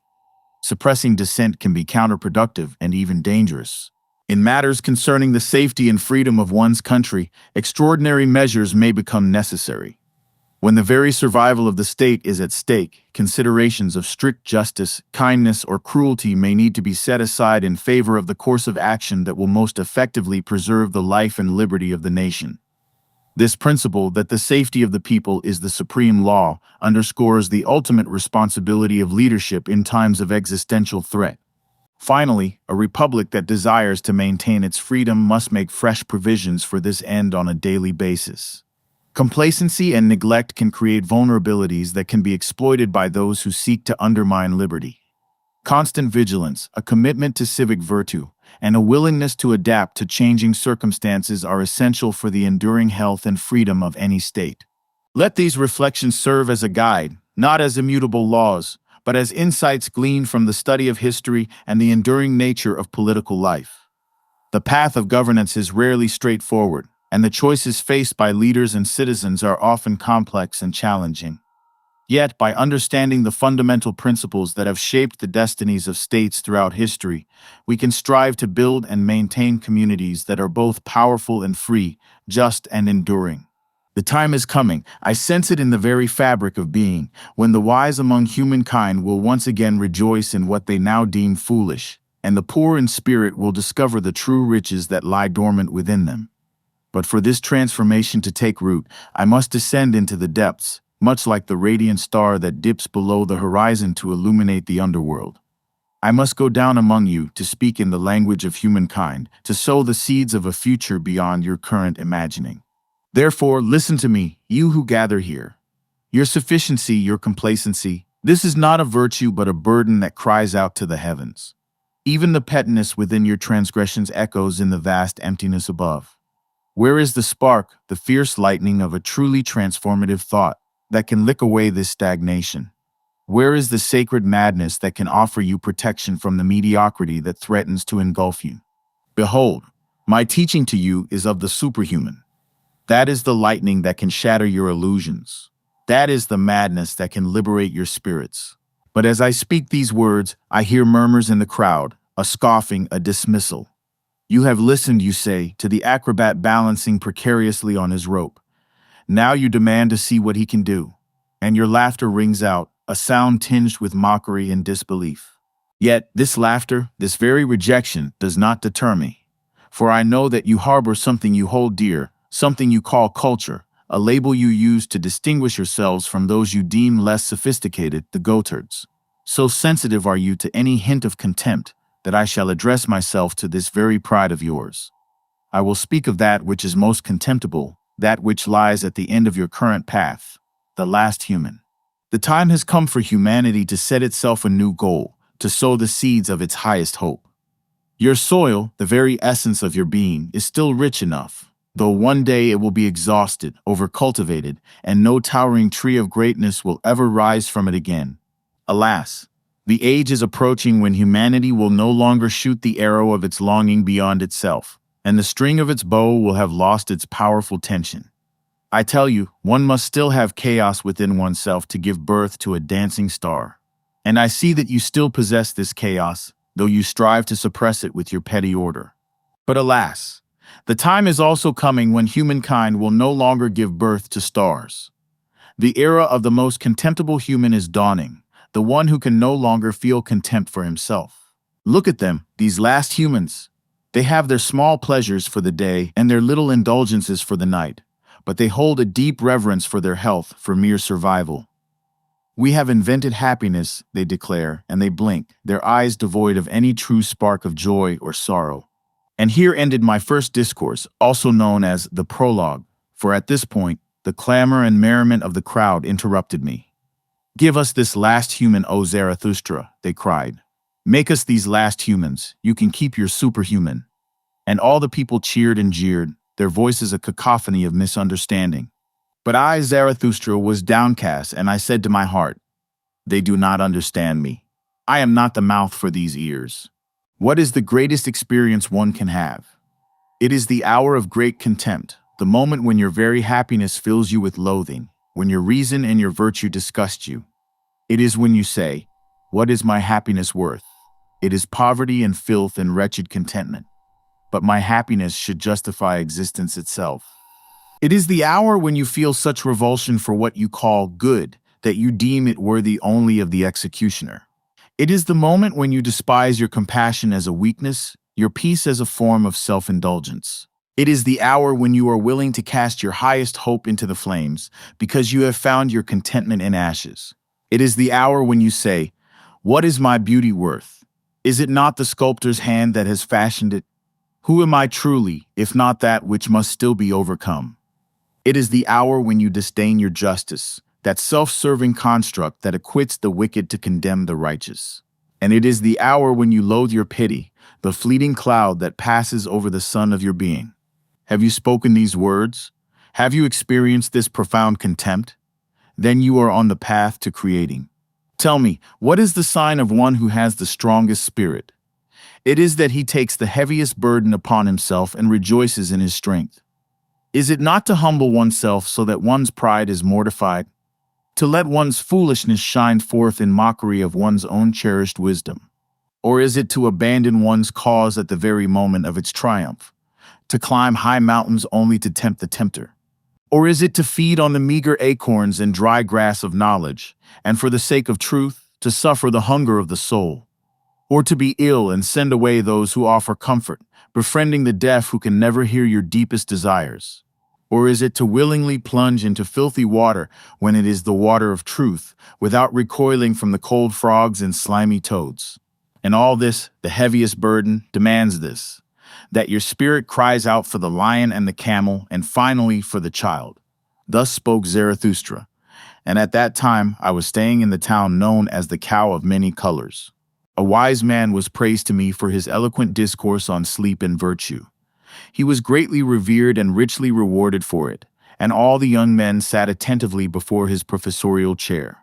Suppressing dissent can be counterproductive and even dangerous. In matters concerning the safety and freedom of one's country, extraordinary measures may become necessary. When the very survival of the state is at stake, considerations of strict justice, kindness, or cruelty may need to be set aside in favor of the course of action that will most effectively preserve the life and liberty of the nation. This principle that the safety of the people is the supreme law underscores the ultimate responsibility of leadership in times of existential threat. Finally, a republic that desires to maintain its freedom must make fresh provisions for this end on a daily basis. Complacency and neglect can create vulnerabilities that can be exploited by those who seek to undermine liberty. Constant vigilance, a commitment to civic virtue, and a willingness to adapt to changing circumstances are essential for the enduring health and freedom of any state. Let these reflections serve as a guide, not as immutable laws, but as insights gleaned from the study of history and the enduring nature of political life. The path of governance is rarely straightforward, and the choices faced by leaders and citizens are often complex and challenging. Yet, by understanding the fundamental principles that have shaped the destinies of states throughout history, we can strive to build and maintain communities that are both powerful and free, just and enduring. The time is coming, I sense it in the very fabric of being, when the wise among humankind will once again rejoice in what they now deem foolish, and the poor in spirit will discover the true riches that lie dormant within them. But for this transformation to take root, I must descend into the depths, much like the radiant star that dips below the horizon to illuminate the underworld. I must go down among you to speak in the language of humankind, to sow the seeds of a future beyond your current imagining. Therefore, listen to me, you who gather here. Your sufficiency, your complacency, this is not a virtue but a burden that cries out to the heavens. Even the pettiness within your transgressions echoes in the vast emptiness above. Where is the spark, the fierce lightning of a truly transformative thought that can lick away this stagnation? Where is the sacred madness that can offer you protection from the mediocrity that threatens to engulf you? Behold, my teaching to you is of the superhuman. That is the lightning that can shatter your illusions. That is the madness that can liberate your spirits. But as I speak these words, I hear murmurs in the crowd, a scoffing, a dismissal. You have listened, you say, to the acrobat balancing precariously on his rope. Now you demand to see what he can do. And your laughter rings out, a sound tinged with mockery and disbelief. Yet this laughter, this very rejection, does not deter me. For I know that you harbor something you hold dear, something you call culture, a label you use to distinguish yourselves from those you deem less sophisticated, the goatherds. So sensitive are you to any hint of contempt that I shall address myself to this very pride of yours. I will speak of that which is most contemptible, that which lies at the end of your current path, the last human. The time has come for humanity to set itself a new goal, to sow the seeds of its highest hope. Your soil, the very essence of your being, is still rich enough, though one day it will be exhausted, overcultivated, and no towering tree of greatness will ever rise from it again. Alas, the age is approaching when humanity will no longer shoot the arrow of its longing beyond itself, and the string of its bow will have lost its powerful tension. I tell you, one must still have chaos within oneself to give birth to a dancing star. And I see that you still possess this chaos, though you strive to suppress it with your petty order. But alas, the time is also coming when humankind will no longer give birth to stars. The era of the most contemptible human is dawning, the one who can no longer feel contempt for himself. Look at them, these last humans. They have their small pleasures for the day and their little indulgences for the night, but they hold a deep reverence for their health, for mere survival. We have invented happiness, they declare, and they blink, their eyes devoid of any true spark of joy or sorrow. And here ended my first discourse, also known as the prologue, for at this point, the clamor and merriment of the crowd interrupted me. Give us this last human, O Zarathustra, they cried. Make us these last humans, you can keep your superhuman. And all the people cheered and jeered, their voices a cacophony of misunderstanding. But I, Zarathustra, was downcast, and I said to my heart, they do not understand me. I am not the mouth for these ears. What is the greatest experience one can have? It is the hour of great contempt, the moment when your very happiness fills you with loathing, when your reason and your virtue disgust you. It is when you say, what is my happiness worth? It is poverty and filth and wretched contentment. But my happiness should justify existence itself. It is the hour when you feel such revulsion for what you call good, that you deem it worthy only of the executioner. It is the moment when you despise your compassion as a weakness, your peace as a form of self-indulgence. It is the hour when you are willing to cast your highest hope into the flames, because you have found your contentment in ashes. It is the hour when you say, what is my beauty worth? Is it not the sculptor's hand that has fashioned it? Who am I truly, if not that which must still be overcome? It is the hour when you disdain your justice, that self-serving construct that acquits the wicked to condemn the righteous. And it is the hour when you loathe your pity, the fleeting cloud that passes over the sun of your being. Have you spoken these words? Have you experienced this profound contempt? Then you are on the path to creating. Tell me, what is the sign of one who has the strongest spirit? It is that he takes the heaviest burden upon himself and rejoices in his strength. Is it not to humble oneself so that one's pride is mortified? To let one's foolishness shine forth in mockery of one's own cherished wisdom? Or is it to abandon one's cause at the very moment of its triumph? To climb high mountains only to tempt the tempter? Or is it to feed on the meager acorns and dry grass of knowledge, and for the sake of truth, to suffer the hunger of the soul? Or to be ill and send away those who offer comfort, befriending the deaf who can never hear your deepest desires? Or is it to willingly plunge into filthy water when it is the water of truth, without recoiling from the cold frogs and slimy toads? And all this, the heaviest burden, demands this, that your spirit cries out for the lion and the camel, and finally for the child. Thus spoke Zarathustra, and at that time I was staying in the town known as the Cow of Many Colors. A wise man was praised to me for his eloquent discourse on sleep and virtue. He was greatly revered and richly rewarded for it, and all the young men sat attentively before his professorial chair.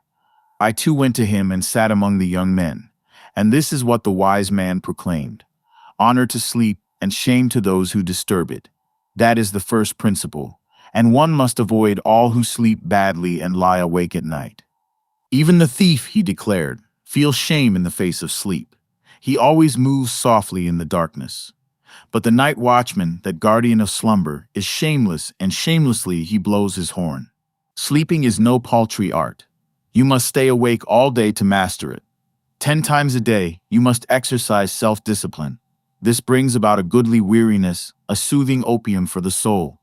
I too went to him and sat among the young men, and this is what the wise man proclaimed: honor to sleep and shame to those who disturb it. That is the first principle, and one must avoid all who sleep badly and lie awake at night. Even the thief, he declared, feels shame in the face of sleep. He always moves softly in the darkness. But the night watchman, that guardian of slumber, is shameless, and shamelessly he blows his horn. Sleeping is no paltry art. You must stay awake all day to master it. 10 times a day, you must exercise self-discipline. This brings about a goodly weariness, a soothing opium for the soul.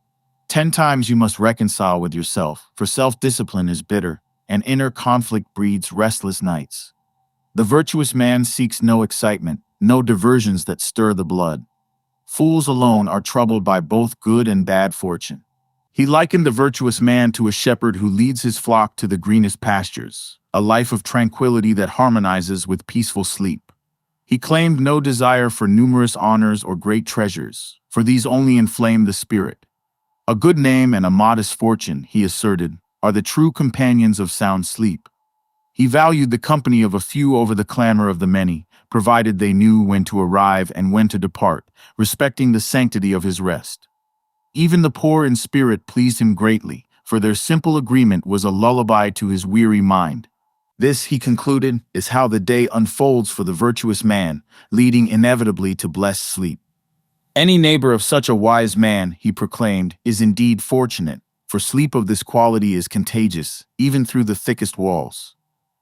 10 times you must reconcile with yourself, for self-discipline is bitter, and inner conflict breeds restless nights. The virtuous man seeks no excitement, no diversions that stir the blood. Fools alone are troubled by both good and bad fortune. He likened the virtuous man to a shepherd who leads his flock to the greenest pastures, a life of tranquility that harmonizes with peaceful sleep. He claimed no desire for numerous honors or great treasures, for these only inflame the spirit. A good name and a modest fortune, he asserted, are the true companions of sound sleep. He valued the company of a few over the clamor of the many, provided they knew when to arrive and when to depart, respecting the sanctity of his rest. Even the poor in spirit pleased him greatly, for their simple agreement was a lullaby to his weary mind. This, he concluded, is how the day unfolds for the virtuous man, leading inevitably to blessed sleep. Any neighbor of such a wise man, he proclaimed, is indeed fortunate, for sleep of this quality is contagious, even through the thickest walls.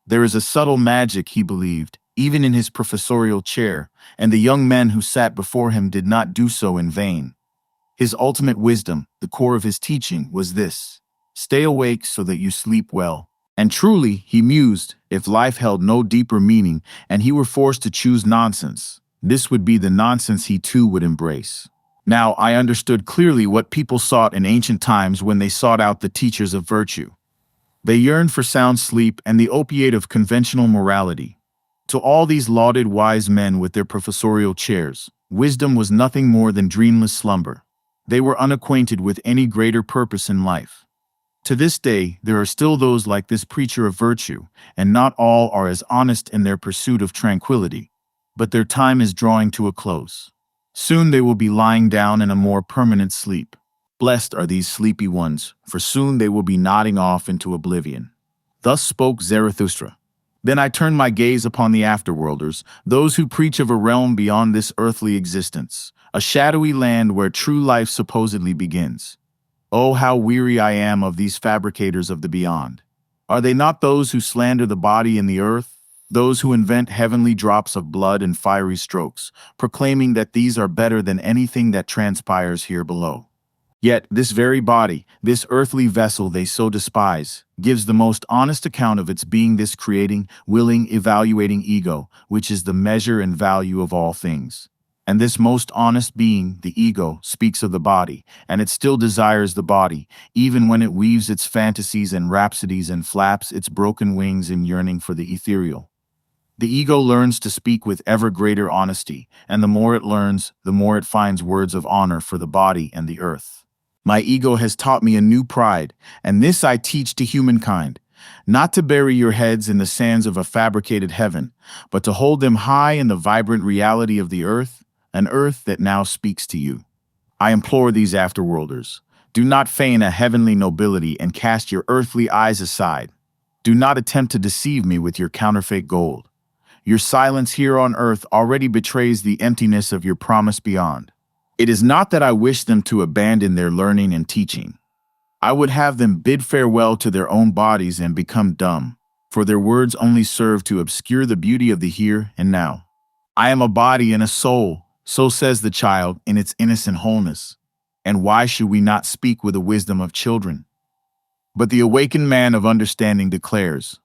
There is a subtle magic, he believed, even in his professorial chair, and the young men who sat before him did not do so in vain. His ultimate wisdom, the core of his teaching, was this: stay awake so that you sleep well. And truly, he mused, if life held no deeper meaning and he were forced to choose nonsense, this would be the nonsense he too would embrace. Now I understood clearly what people sought in ancient times when they sought out the teachers of virtue. They yearned for sound sleep and the opiate of conventional morality. To all these lauded wise men with their professorial chairs, wisdom was nothing more than dreamless slumber. They were unacquainted with any greater purpose in life. To this day, there are still those like this preacher of virtue, and not all are as honest in their pursuit of tranquility. But their time is drawing to a close. Soon they will be lying down in a more permanent sleep. Blessed are these sleepy ones, for soon they will be nodding off into oblivion. Thus spoke Zarathustra. Then I turned my gaze upon the afterworlders, those who preach of a realm beyond this earthly existence, a shadowy land where true life supposedly begins. Oh, how weary I am of these fabricators of the beyond. Are they not those who slander the body and the earth, those who invent heavenly drops of blood and fiery strokes, proclaiming that these are better than anything that transpires here below? Yet this very body, this earthly vessel they so despise, gives the most honest account of its being, this creating, willing, evaluating ego, which is the measure and value of all things. And this most honest being, the ego, speaks of the body, and it still desires the body, even when it weaves its fantasies and rhapsodies and flaps its broken wings in yearning for the ethereal. The ego learns to speak with ever greater honesty, and the more it learns, the more it finds words of honor for the body and the earth. My ego has taught me a new pride, and this I teach to humankind, not to bury your heads in the sands of a fabricated heaven, but to hold them high in the vibrant reality of the earth, an earth that now speaks to you. I implore these afterworlders, do not feign a heavenly nobility and cast your earthly eyes aside. Do not attempt to deceive me with your counterfeit gold. Your silence here on earth already betrays the emptiness of your promise beyond. It is not that I wish them to abandon their learning and teaching. I would have them bid farewell to their own bodies and become dumb, for their words only serve to obscure the beauty of the here and now. I am a body and a soul, so says the child in its innocent wholeness. And why should we not speak with the wisdom of children? But the awakened man of understanding declares,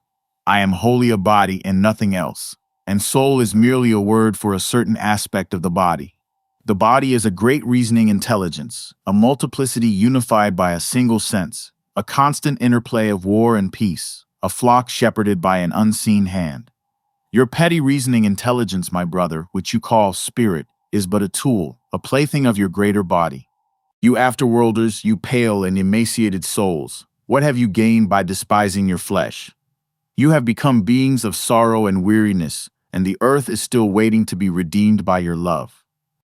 I am wholly a body and nothing else, and soul is merely a word for a certain aspect of the body. The body is a great reasoning intelligence, a multiplicity unified by a single sense, a constant interplay of war and peace, a flock shepherded by an unseen hand. Your petty reasoning intelligence, my brother, which you call spirit, is but a tool, a plaything of your greater body. You afterworlders, you pale and emaciated souls, what have you gained by despising your flesh? You have become beings of sorrow and weariness, and the earth is still waiting to be redeemed by your love.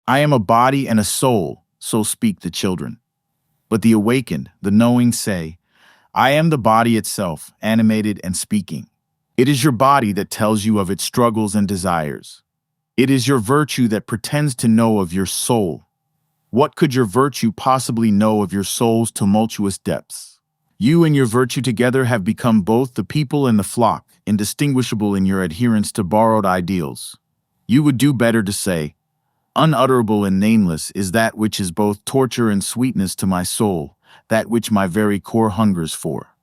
I am a body and a soul, so speak the children. But the awakened, the knowing say, I am the body itself, animated and speaking. It is your body that tells you of its struggles and desires. It is your virtue that pretends to know of your soul. What could your virtue possibly know of your soul's tumultuous depths? You and your virtue together have become both the people and the flock, indistinguishable in your adherence to borrowed ideals. You would do better to say, unutterable and nameless is that which is both torture and sweetness to my soul, that which my very core hungers for.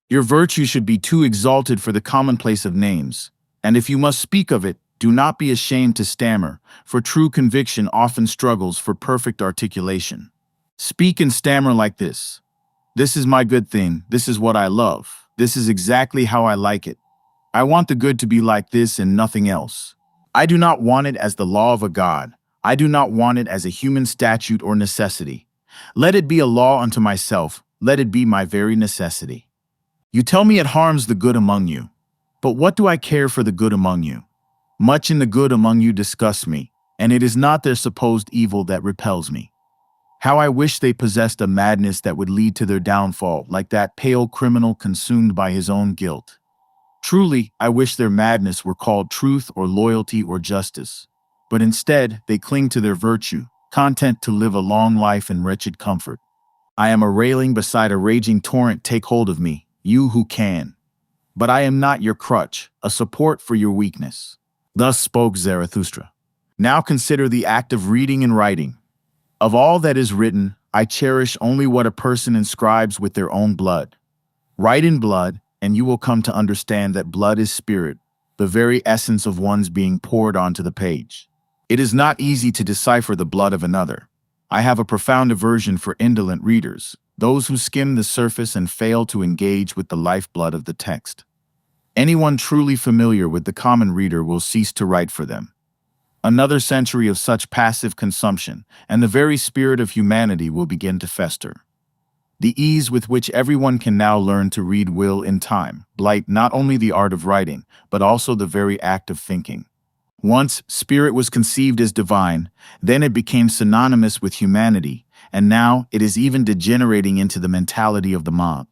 Your virtue should be too exalted for the commonplace of names, and if you must speak of it, do not be ashamed to stammer, for true conviction often struggles for perfect articulation. Speak and stammer like this. This is my good thing, this is what I love, this is exactly how I like it. I want the good to be like this and nothing else. I do not want it as the law of a god. I do not want it as a human statute or necessity. Let it be a law unto myself, let it be my very necessity. You tell me it harms the good among you. But what do I care for the good among you? Much in the good among you disgusts me, and it is not their supposed evil that repels me. How I wish they possessed a madness that would lead to their downfall, like that pale criminal consumed by his own guilt. Truly, I wish their madness were called truth or loyalty or justice. But instead, they cling to their virtue, content to live a long life in wretched comfort. I am a railing beside a raging torrent, take hold of me, you who can. But I am not your crutch, a support for your weakness. Thus spoke Zarathustra. Now consider the act of reading and writing. Of all that is written, I cherish only what a person inscribes with their own blood. Write in blood, and you will come to understand that blood is spirit, the very essence of one's being poured onto the page. It is not easy to decipher the blood of another. I have a profound aversion for indolent readers, those who skim the surface and fail to engage with the lifeblood of the text. Anyone truly familiar with the common reader will cease to write for them. Another century of such passive consumption, and the very spirit of humanity will begin to fester. The ease with which everyone can now learn to read will, in time, blight not only the art of writing, but also the very act of thinking. Once, spirit was conceived as divine, then it became synonymous with humanity, and now it is even degenerating into the mentality of the mob.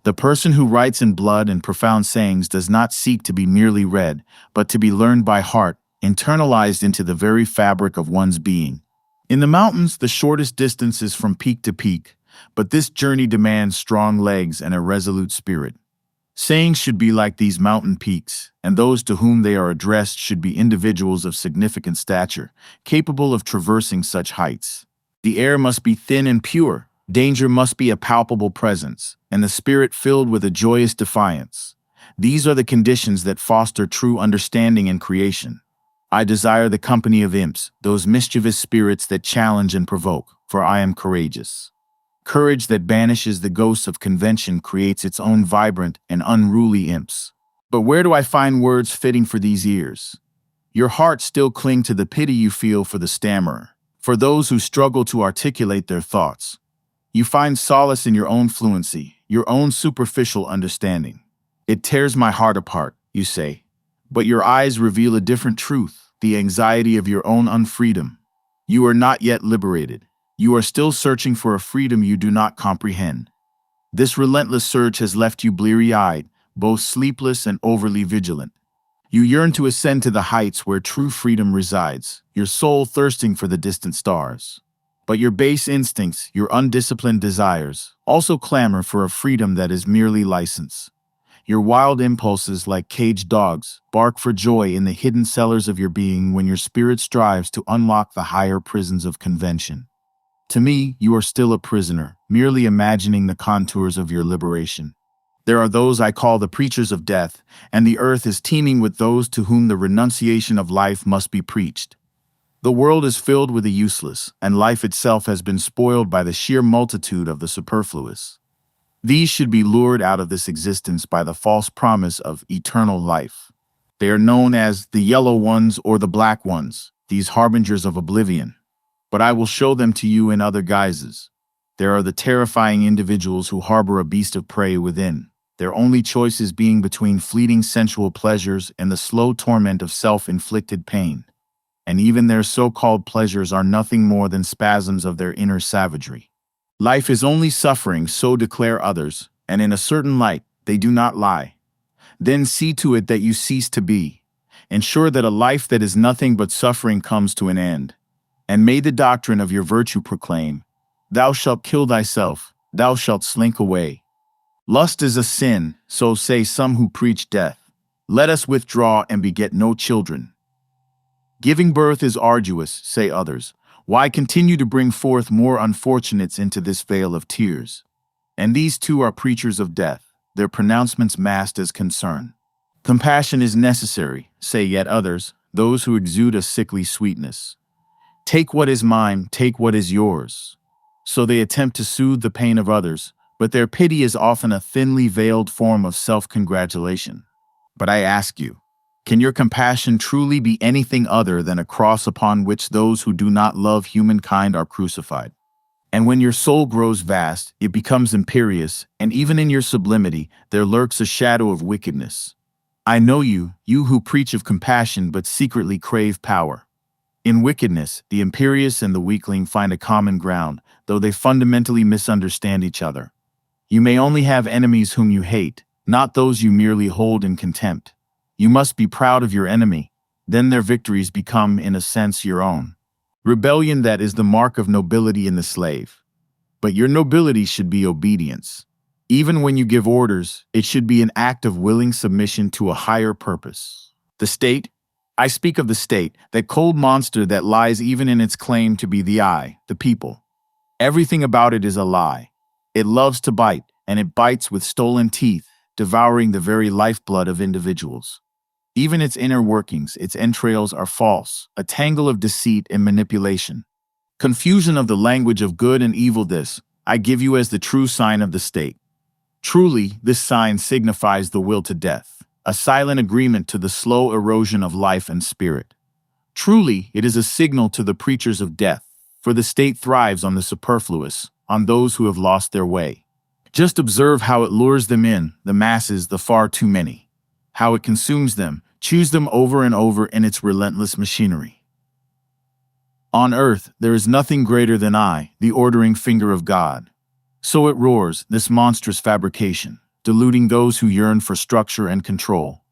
The person who writes in blood and profound sayings does not seek to be merely read, but to be learned by heart, internalized into the very fabric of one's being. In the mountains, the shortest distance is from peak to peak, but this journey demands strong legs and a resolute spirit. Sayings should be like these mountain peaks, and those to whom they are addressed should be individuals of significant stature, capable of traversing such heights. The air must be thin and pure, danger must be a palpable presence, and the spirit filled with a joyous defiance. These are the conditions that foster true understanding and creation. I desire the company of imps, those mischievous spirits that challenge and provoke, for I am courageous. Courage that banishes the ghosts of convention creates its own vibrant and unruly imps. But where do I find words fitting for these ears? Your heart still cling to the pity you feel for the stammerer, for those who struggle to articulate their thoughts. You find solace in your own fluency, your own superficial understanding. It tears my heart apart, you say. But your eyes reveal a different truth, the anxiety of your own unfreedom. You are not yet liberated. You are still searching for a freedom you do not comprehend. This relentless search has left you bleary-eyed, both sleepless and overly vigilant. You yearn to ascend to the heights where true freedom resides, your soul thirsting for the distant stars. But your base instincts, your undisciplined desires, also clamor for a freedom that is merely license. Your wild impulses, like caged dogs, bark for joy in the hidden cellars of your being when your spirit strives to unlock the higher prisons of convention. To me, you are still a prisoner, merely imagining the contours of your liberation. There are those I call the preachers of death, and the earth is teeming with those to whom the renunciation of life must be preached. The world is filled with the useless, and life itself has been spoiled by the sheer multitude of the superfluous. These should be lured out of this existence by the false promise of eternal life. They are known as the yellow ones or the black ones, these harbingers of oblivion. But I will show them to you in other guises. There are the terrifying individuals who harbor a beast of prey within, their only choices being between fleeting sensual pleasures and the slow torment of self-inflicted pain. And even their so-called pleasures are nothing more than spasms of their inner savagery. Life is only suffering, so declare others, and in a certain light, they do not lie. Then see to it that you cease to be. Ensure that a life that is nothing but suffering comes to an end. And may the doctrine of your virtue proclaim, thou shalt kill thyself, thou shalt slink away. Lust is a sin, so say some who preach death. Let us withdraw and beget no children. Giving birth is arduous, say others. Why continue to bring forth more unfortunates into this vale of tears? And these too are preachers of death, their pronouncements masked as concern. Compassion is necessary, say yet others, those who exude a sickly sweetness. Take what is mine, take what is yours. So they attempt to soothe the pain of others, but their pity is often a thinly veiled form of self-congratulation. But I ask you, can your compassion truly be anything other than a cross upon which those who do not love humankind are crucified? And when your soul grows vast, it becomes imperious, and even in your sublimity, there lurks a shadow of wickedness. I know you, you who preach of compassion but secretly crave power. In wickedness, the imperious and the weakling find a common ground, though they fundamentally misunderstand each other. You may only have enemies whom you hate, not those you merely hold in contempt. You must be proud of your enemy, then their victories become, in a sense, your own. Rebellion, that is the mark of nobility in the slave. But your nobility should be obedience. Even when you give orders, it should be an act of willing submission to a higher purpose. The state, I speak of the state, that cold monster that lies even in its claim to be the I, the people. Everything about it is a lie. It loves to bite, and it bites with stolen teeth, devouring the very lifeblood of individuals. Even its inner workings, its entrails are false, a tangle of deceit and manipulation. Confusion of the language of good and evil, this I give you as the true sign of the state. Truly, this sign signifies the will to death, a silent agreement to the slow erosion of life and spirit. Truly, it is a signal to the preachers of death, for the state thrives on the superfluous, on those who have lost their way. Just observe how it lures them in, the masses, the far too many. How it consumes them, chews them over and over in its relentless machinery. On earth, there is nothing greater than I, the ordering finger of God. So it roars, this monstrous fabrication, deluding those who yearn for structure and control.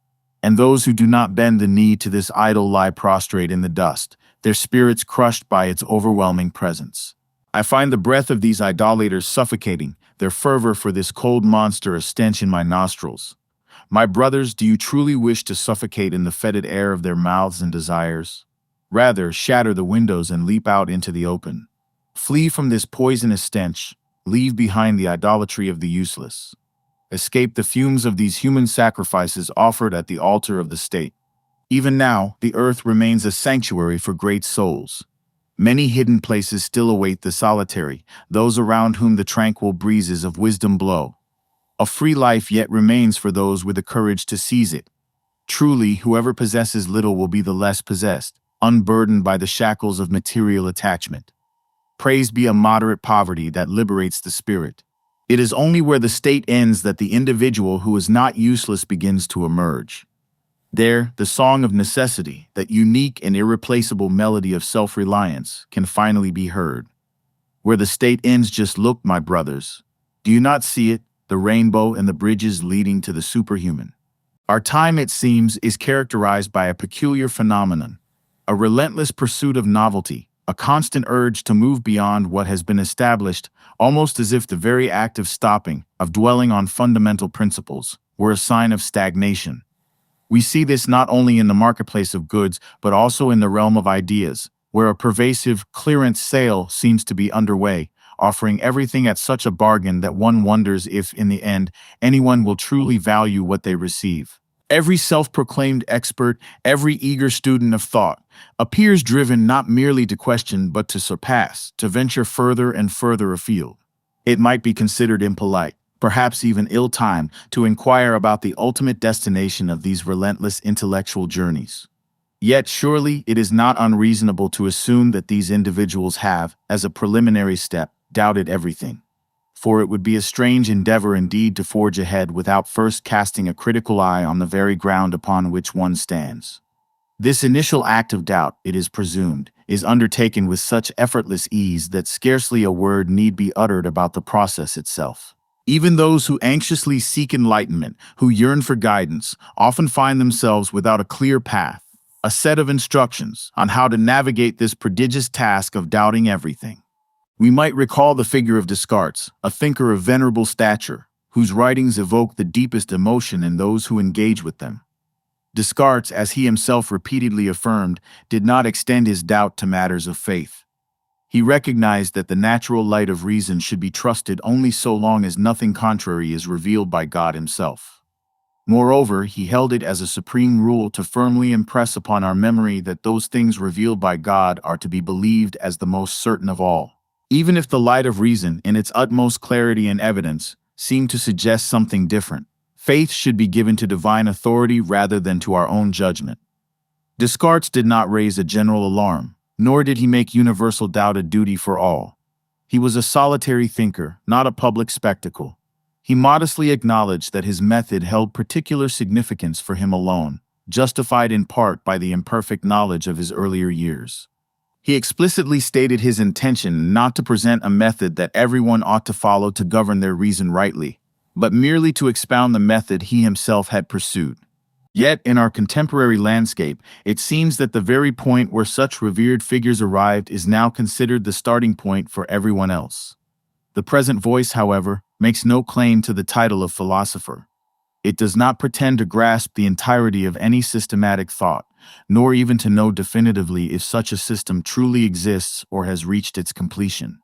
And those who do not bend the knee to this idol lie prostrate in the dust, their spirits crushed by its overwhelming presence. I find the breath of these idolaters suffocating, their fervor for this cold monster a stench in my nostrils. My brothers, do you truly wish to suffocate in the fetid air of their mouths and desires? Rather, shatter the windows and leap out into the open. Flee from this poisonous stench, leave behind the idolatry of the useless. Escape the fumes of these human sacrifices offered at the altar of the state. Even now, the earth remains a sanctuary for great souls. Many hidden places still await the solitary, those around whom the tranquil breezes of wisdom blow. A free life yet remains for those with the courage to seize it. Truly, whoever possesses little will be the less possessed, unburdened by the shackles of material attachment. Praised be a moderate poverty that liberates the spirit. It is only where the state ends that the individual who is not useless begins to emerge. There, the song of necessity, that unique and irreplaceable melody of self-reliance, can finally be heard. Where the state ends, just look, my brothers. Do you not see it, the rainbow and the bridges leading to the superhuman? Our time, it seems, is characterized by a peculiar phenomenon, a relentless pursuit of novelty, a constant urge to move beyond what has been established, almost as if the very act of stopping, of dwelling on fundamental principles, were a sign of stagnation. We see this not only in the marketplace of goods, but also in the realm of ideas, where a pervasive clearance sale seems to be underway, offering everything at such a bargain that one wonders if, in the end, anyone will truly value what they receive. Every self-proclaimed expert, every eager student of thought, appears driven not merely to question but to surpass, to venture further and further afield. It might be considered impolite, perhaps even ill-timed, to inquire about the ultimate destination of these relentless intellectual journeys. Yet surely it is not unreasonable to assume that these individuals have, as a preliminary step, doubted everything. For it would be a strange endeavor indeed to forge ahead without first casting a critical eye on the very ground upon which one stands. This initial act of doubt, it is presumed, is undertaken with such effortless ease that scarcely a word need be uttered about the process itself. Even those who anxiously seek enlightenment, who yearn for guidance, often find themselves without a clear path, a set of instructions on how to navigate this prodigious task of doubting everything. We might recall the figure of Descartes, a thinker of venerable stature, whose writings evoke the deepest emotion in those who engage with them. Descartes, as he himself repeatedly affirmed, did not extend his doubt to matters of faith. He recognized that the natural light of reason should be trusted only so long as nothing contrary is revealed by God himself. Moreover, he held it as a supreme rule to firmly impress upon our memory that those things revealed by God are to be believed as the most certain of all. Even if the light of reason, in its utmost clarity and evidence, seemed to suggest something different, faith should be given to divine authority rather than to our own judgment. Descartes did not raise a general alarm, nor did he make universal doubt a duty for all. He was a solitary thinker, not a public spectacle. He modestly acknowledged that his method held particular significance for him alone, justified in part by the imperfect knowledge of his earlier years. He explicitly stated his intention not to present a method that everyone ought to follow to govern their reason rightly, but merely to expound the method he himself had pursued. Yet, in our contemporary landscape, it seems that the very point where such revered figures arrived is now considered the starting point for everyone else. The present voice, however, makes no claim to the title of philosopher. It does not pretend to grasp the entirety of any systematic thought, nor even to know definitively if such a system truly exists or has reached its completion.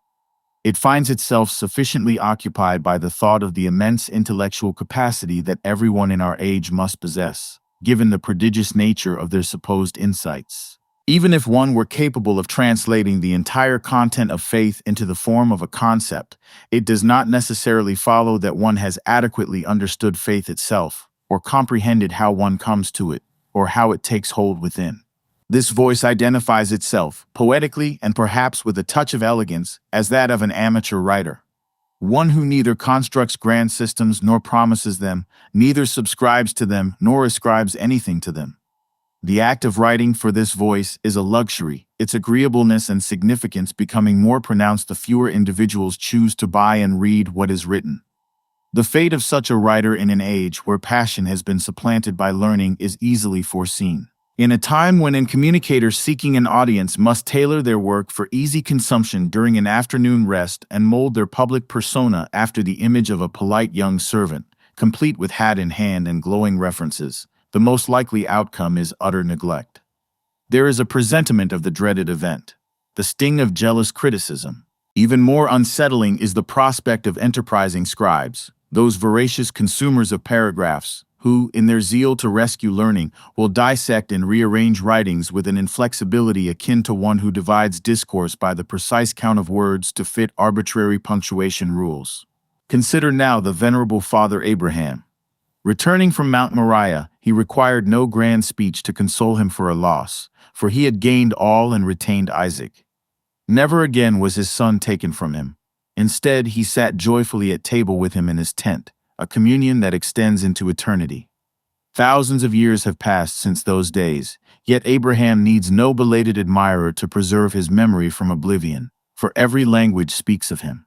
It finds itself sufficiently occupied by the thought of the immense intellectual capacity that everyone in our age must possess, given the prodigious nature of their supposed insights. Even if one were capable of translating the entire content of faith into the form of a concept, it does not necessarily follow that one has adequately understood faith itself, or comprehended how one comes to it, or how it takes hold within. This voice identifies itself, poetically and perhaps with a touch of elegance, as that of an amateur writer. One who neither constructs grand systems nor promises them, neither subscribes to them nor ascribes anything to them. The act of writing for this voice is a luxury, its agreeableness and significance becoming more pronounced the fewer individuals choose to buy and read what is written. The fate of such a writer in an age where passion has been supplanted by learning is easily foreseen. In a time when communicators seeking an audience must tailor their work for easy consumption during an afternoon rest and mold their public persona after the image of a polite young servant, complete with hat in hand and glowing references, the most likely outcome is utter neglect. There is a presentiment of the dreaded event, the sting of jealous criticism. Even more unsettling is the prospect of enterprising scribes, those voracious consumers of paragraphs, who, in their zeal to rescue learning, will dissect and rearrange writings with an inflexibility akin to one who divides discourse by the precise count of words to fit arbitrary punctuation rules. Consider now the venerable Father Abraham. Returning from Mount Moriah, he required no grand speech to console him for a loss, for he had gained all and retained Isaac. Never again was his son taken from him. Instead, he sat joyfully at table with him in his tent, a communion that extends into eternity. Thousands of years have passed since those days, yet Abraham needs no belated admirer to preserve his memory from oblivion, for every language speaks of him.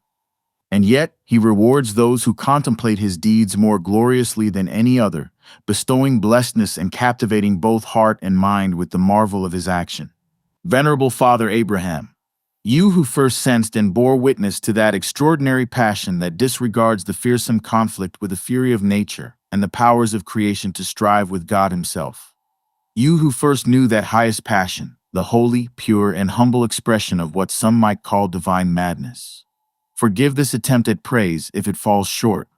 And yet, he rewards those who contemplate his deeds more gloriously than any other, bestowing blessedness and captivating both heart and mind with the marvel of his action. Venerable Father Abraham, you who first sensed and bore witness to that extraordinary passion that disregards the fearsome conflict with the fury of nature and the powers of creation to strive with God himself. You who first knew that highest passion, the holy, pure, and humble expression of what some might call divine madness. Forgive this attempt at praise if it falls short.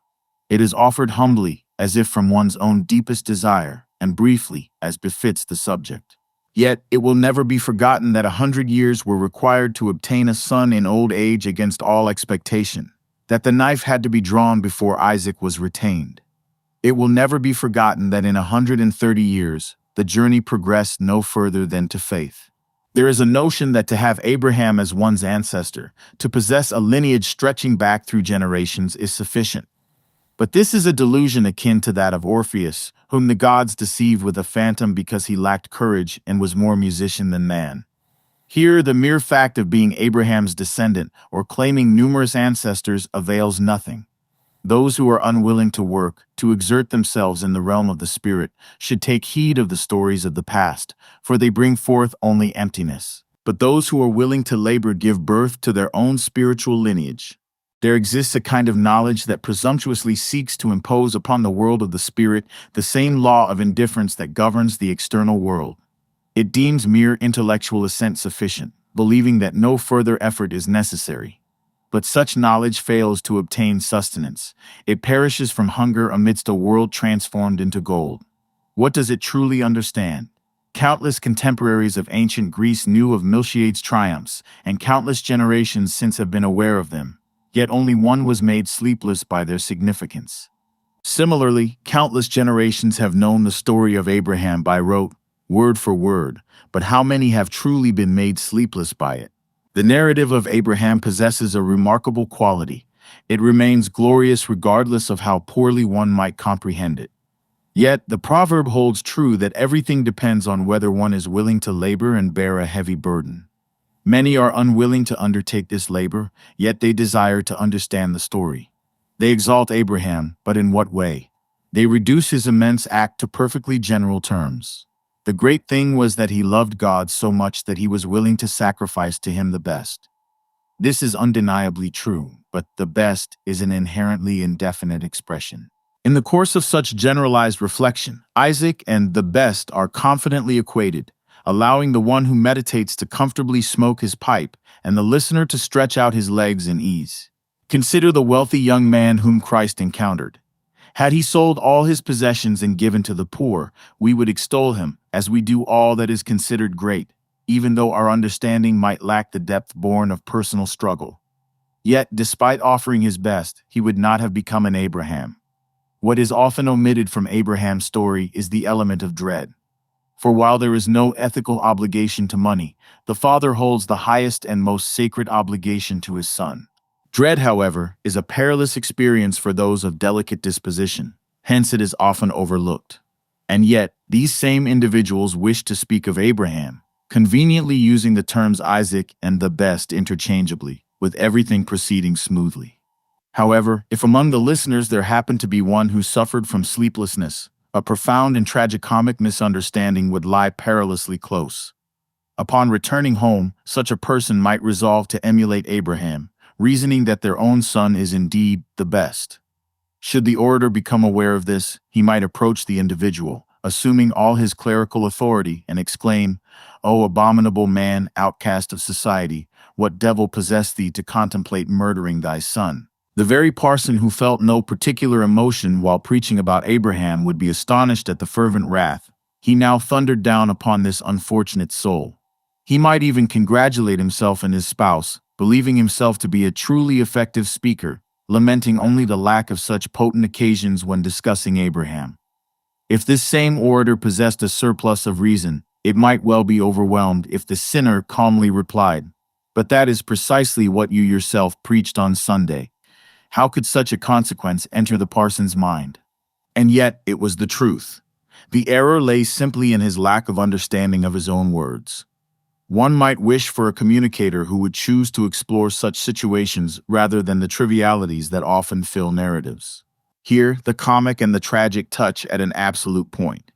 It is offered humbly, as if from one's own deepest desire, and briefly, as befits the subject. Yet it will never be forgotten that 100 years were required to obtain a son in old age against all expectation, that the knife had to be drawn before Isaac was retained. It will never be forgotten that in 130 years, the journey progressed no further than to faith. There is a notion that to have Abraham as one's ancestor, to possess a lineage stretching back through generations, is sufficient. But this is a delusion akin to that of Orpheus, whom the gods deceived with a phantom because he lacked courage and was more musician than man. Here, the mere fact of being Abraham's descendant or claiming numerous ancestors avails nothing. Those who are unwilling to work, to exert themselves in the realm of the spirit, should take heed of the stories of the past, for they bring forth only emptiness. But those who are willing to labor give birth to their own spiritual lineage. There exists a kind of knowledge that presumptuously seeks to impose upon the world of the spirit the same law of indifference that governs the external world. It deems mere intellectual assent sufficient, believing that no further effort is necessary. But such knowledge fails to obtain sustenance. It perishes from hunger amidst a world transformed into gold. What does it truly understand? Countless contemporaries of ancient Greece knew of Miltiades' triumphs, and countless generations since have been aware of them, yet only one was made sleepless by their significance. Similarly, countless generations have known the story of Abraham by rote, word for word, but how many have truly been made sleepless by it? The narrative of Abraham possesses a remarkable quality. It remains glorious regardless of how poorly one might comprehend it. Yet, the proverb holds true that everything depends on whether one is willing to labor and bear a heavy burden. Many are unwilling to undertake this labor, yet they desire to understand the story. They exalt Abraham, but in what way? They reduce his immense act to perfectly general terms. The great thing was that he loved God so much that he was willing to sacrifice to him the best. This is undeniably true, but the best is an inherently indefinite expression. In the course of such generalized reflection, Isaac and the best are confidently equated, allowing the one who meditates to comfortably smoke his pipe and the listener to stretch out his legs in ease. Consider the wealthy young man whom Christ encountered. Had he sold all his possessions and given to the poor, we would extol him, as we do all that is considered great, even though our understanding might lack the depth born of personal struggle. Yet, despite offering his best, he would not have become an Abraham. What is often omitted from Abraham's story is the element of dread. For while there is no ethical obligation to money, the father holds the highest and most sacred obligation to his son. Dread, however, is a perilous experience for those of delicate disposition, hence it is often overlooked. And yet, these same individuals wish to speak of Abraham, conveniently using the terms Isaac and the best interchangeably, with everything proceeding smoothly. However, if among the listeners there happened to be one who suffered from sleeplessness, a profound and tragicomic misunderstanding would lie perilously close. Upon returning home, such a person might resolve to emulate Abraham, reasoning that their own son is indeed the best. Should the orator become aware of this, he might approach the individual, assuming all his clerical authority, and exclaim, "O abominable man, outcast of society, what devil possessed thee to contemplate murdering thy son?" The very parson who felt no particular emotion while preaching about Abraham would be astonished at the fervent wrath he now thundered down upon this unfortunate soul. He might even congratulate himself and his spouse, believing himself to be a truly effective speaker, lamenting only the lack of such potent occasions when discussing Abraham. If this same orator possessed a surplus of reason, it might well be overwhelmed if the sinner calmly replied, "But that is precisely what you yourself preached on Sunday." How could such a consequence enter the parson's mind? And yet it was the truth. The error lay simply in his lack of understanding of his own words. One might wish for a communicator who would choose to explore such situations rather than the trivialities that often fill narratives. Here, the comic and the tragic touch at an absolute point.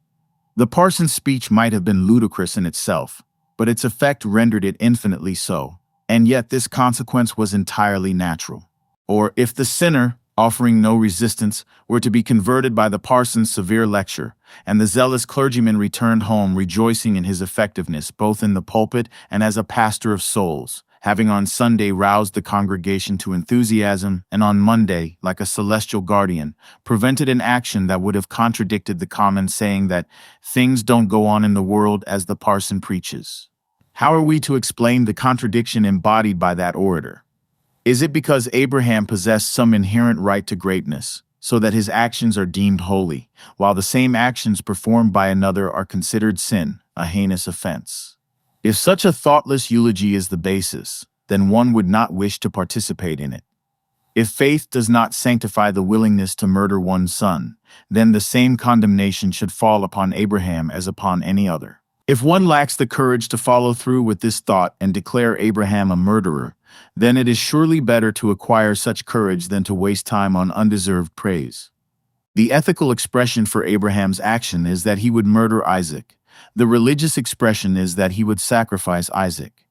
The parson's speech might have been ludicrous in itself, but its effect rendered it infinitely so, and yet this consequence was entirely natural. Or if the sinner, offering no resistance, were to be converted by the parson's severe lecture, and the zealous clergyman returned home rejoicing in his effectiveness both in the pulpit and as a pastor of souls, having on Sunday roused the congregation to enthusiasm, and on Monday, like a celestial guardian, prevented an action that would have contradicted the common saying that things don't go on in the world as the parson preaches. How are we to explain the contradiction embodied by that orator? Is it because Abraham possessed some inherent right to greatness, so that his actions are deemed holy, while the same actions performed by another are considered sin, a heinous offense? If such a thoughtless eulogy is the basis, then one would not wish to participate in it. If faith does not sanctify the willingness to murder one's son, then the same condemnation should fall upon Abraham as upon any other. If one lacks the courage to follow through with this thought and declare Abraham a murderer, then it is surely better to acquire such courage than to waste time on undeserved praise. The ethical expression for Abraham's action is that he would murder Isaac. The religious expression is that he would sacrifice Isaac.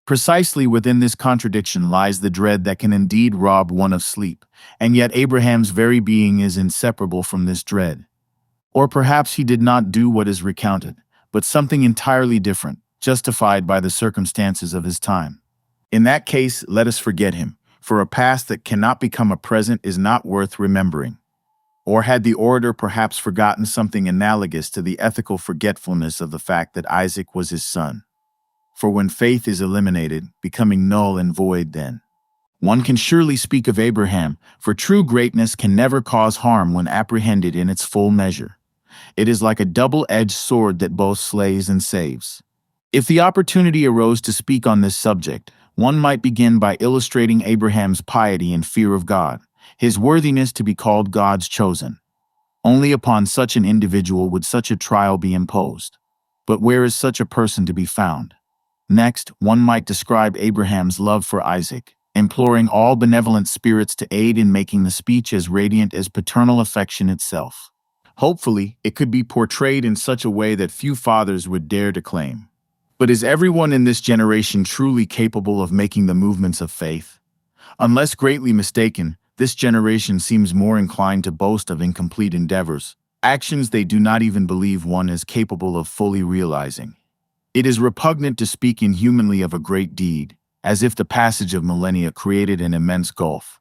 Precisely within this contradiction lies the dread that can indeed rob one of sleep, and yet Abraham's very being is inseparable from this dread. Or perhaps he did not do what is recounted, but something entirely different, justified by the circumstances of his time. In that case, let us forget him, for a past that cannot become a present is not worth remembering. Or had the orator perhaps forgotten something analogous to the ethical forgetfulness of the fact that Isaac was his son? For when faith is eliminated, becoming null and void then, one can surely speak of Abraham, for true greatness can never cause harm when apprehended in its full measure. It is like a double-edged sword that both slays and saves. If the opportunity arose to speak on this subject, one might begin by illustrating Abraham's piety and fear of God, his worthiness to be called God's chosen. Only upon such an individual would such a trial be imposed. But where is such a person to be found? Next, one might describe Abraham's love for Isaac, imploring all benevolent spirits to aid in making the speech as radiant as paternal affection itself. Hopefully, it could be portrayed in such a way that few fathers would dare to claim. But is everyone in this generation truly capable of making the movements of faith? Unless greatly mistaken, this generation seems more inclined to boast of incomplete endeavors, actions they do not even believe one is capable of fully realizing. It is repugnant to speak inhumanly of a great deed, as if the passage of millennia created an immense gulf.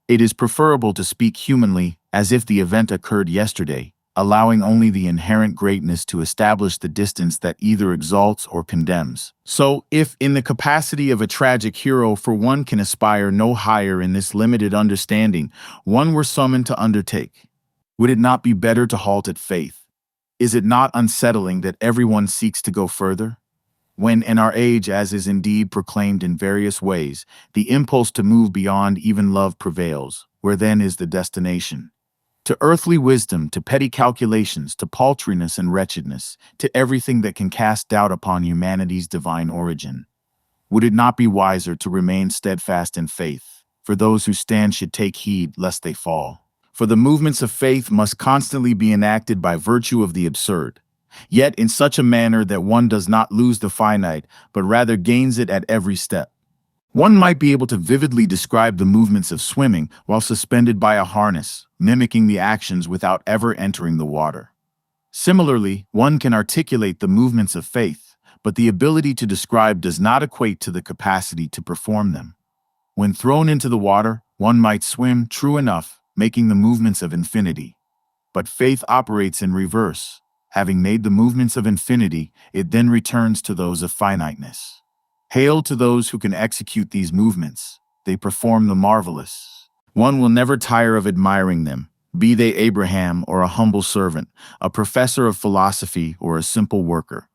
It is preferable to speak humanly, as if the event occurred yesterday, allowing only the inherent greatness to establish the distance that either exalts or condemns. So, if in the capacity of a tragic hero, for one can aspire no higher in this limited understanding, one were summoned to undertake, would it not be better to halt at faith? Is it not unsettling that everyone seeks to go further? When in our age, as is indeed proclaimed in various ways, the impulse to move beyond even love prevails, where then is the destination? To earthly wisdom, to petty calculations, to paltriness and wretchedness, to everything that can cast doubt upon humanity's divine origin. Would it not be wiser to remain steadfast in faith? For those who stand should take heed lest they fall. For the movements of faith must constantly be enacted by virtue of the absurd, yet in such a manner that one does not lose the finite, but rather gains it at every step. One might be able to vividly describe the movements of swimming while suspended by a harness, mimicking the actions without ever entering the water. Similarly, one can articulate the movements of faith, but the ability to describe does not equate to the capacity to perform them. When thrown into the water, one might swim, true enough, making the movements of infinity. But faith operates in reverse. Having made the movements of infinity, it then returns to those of finiteness. Hail to those who can execute these movements. They perform the marvelous. One will never tire of admiring them, be they Abraham or a humble servant, a professor of philosophy or a simple worker.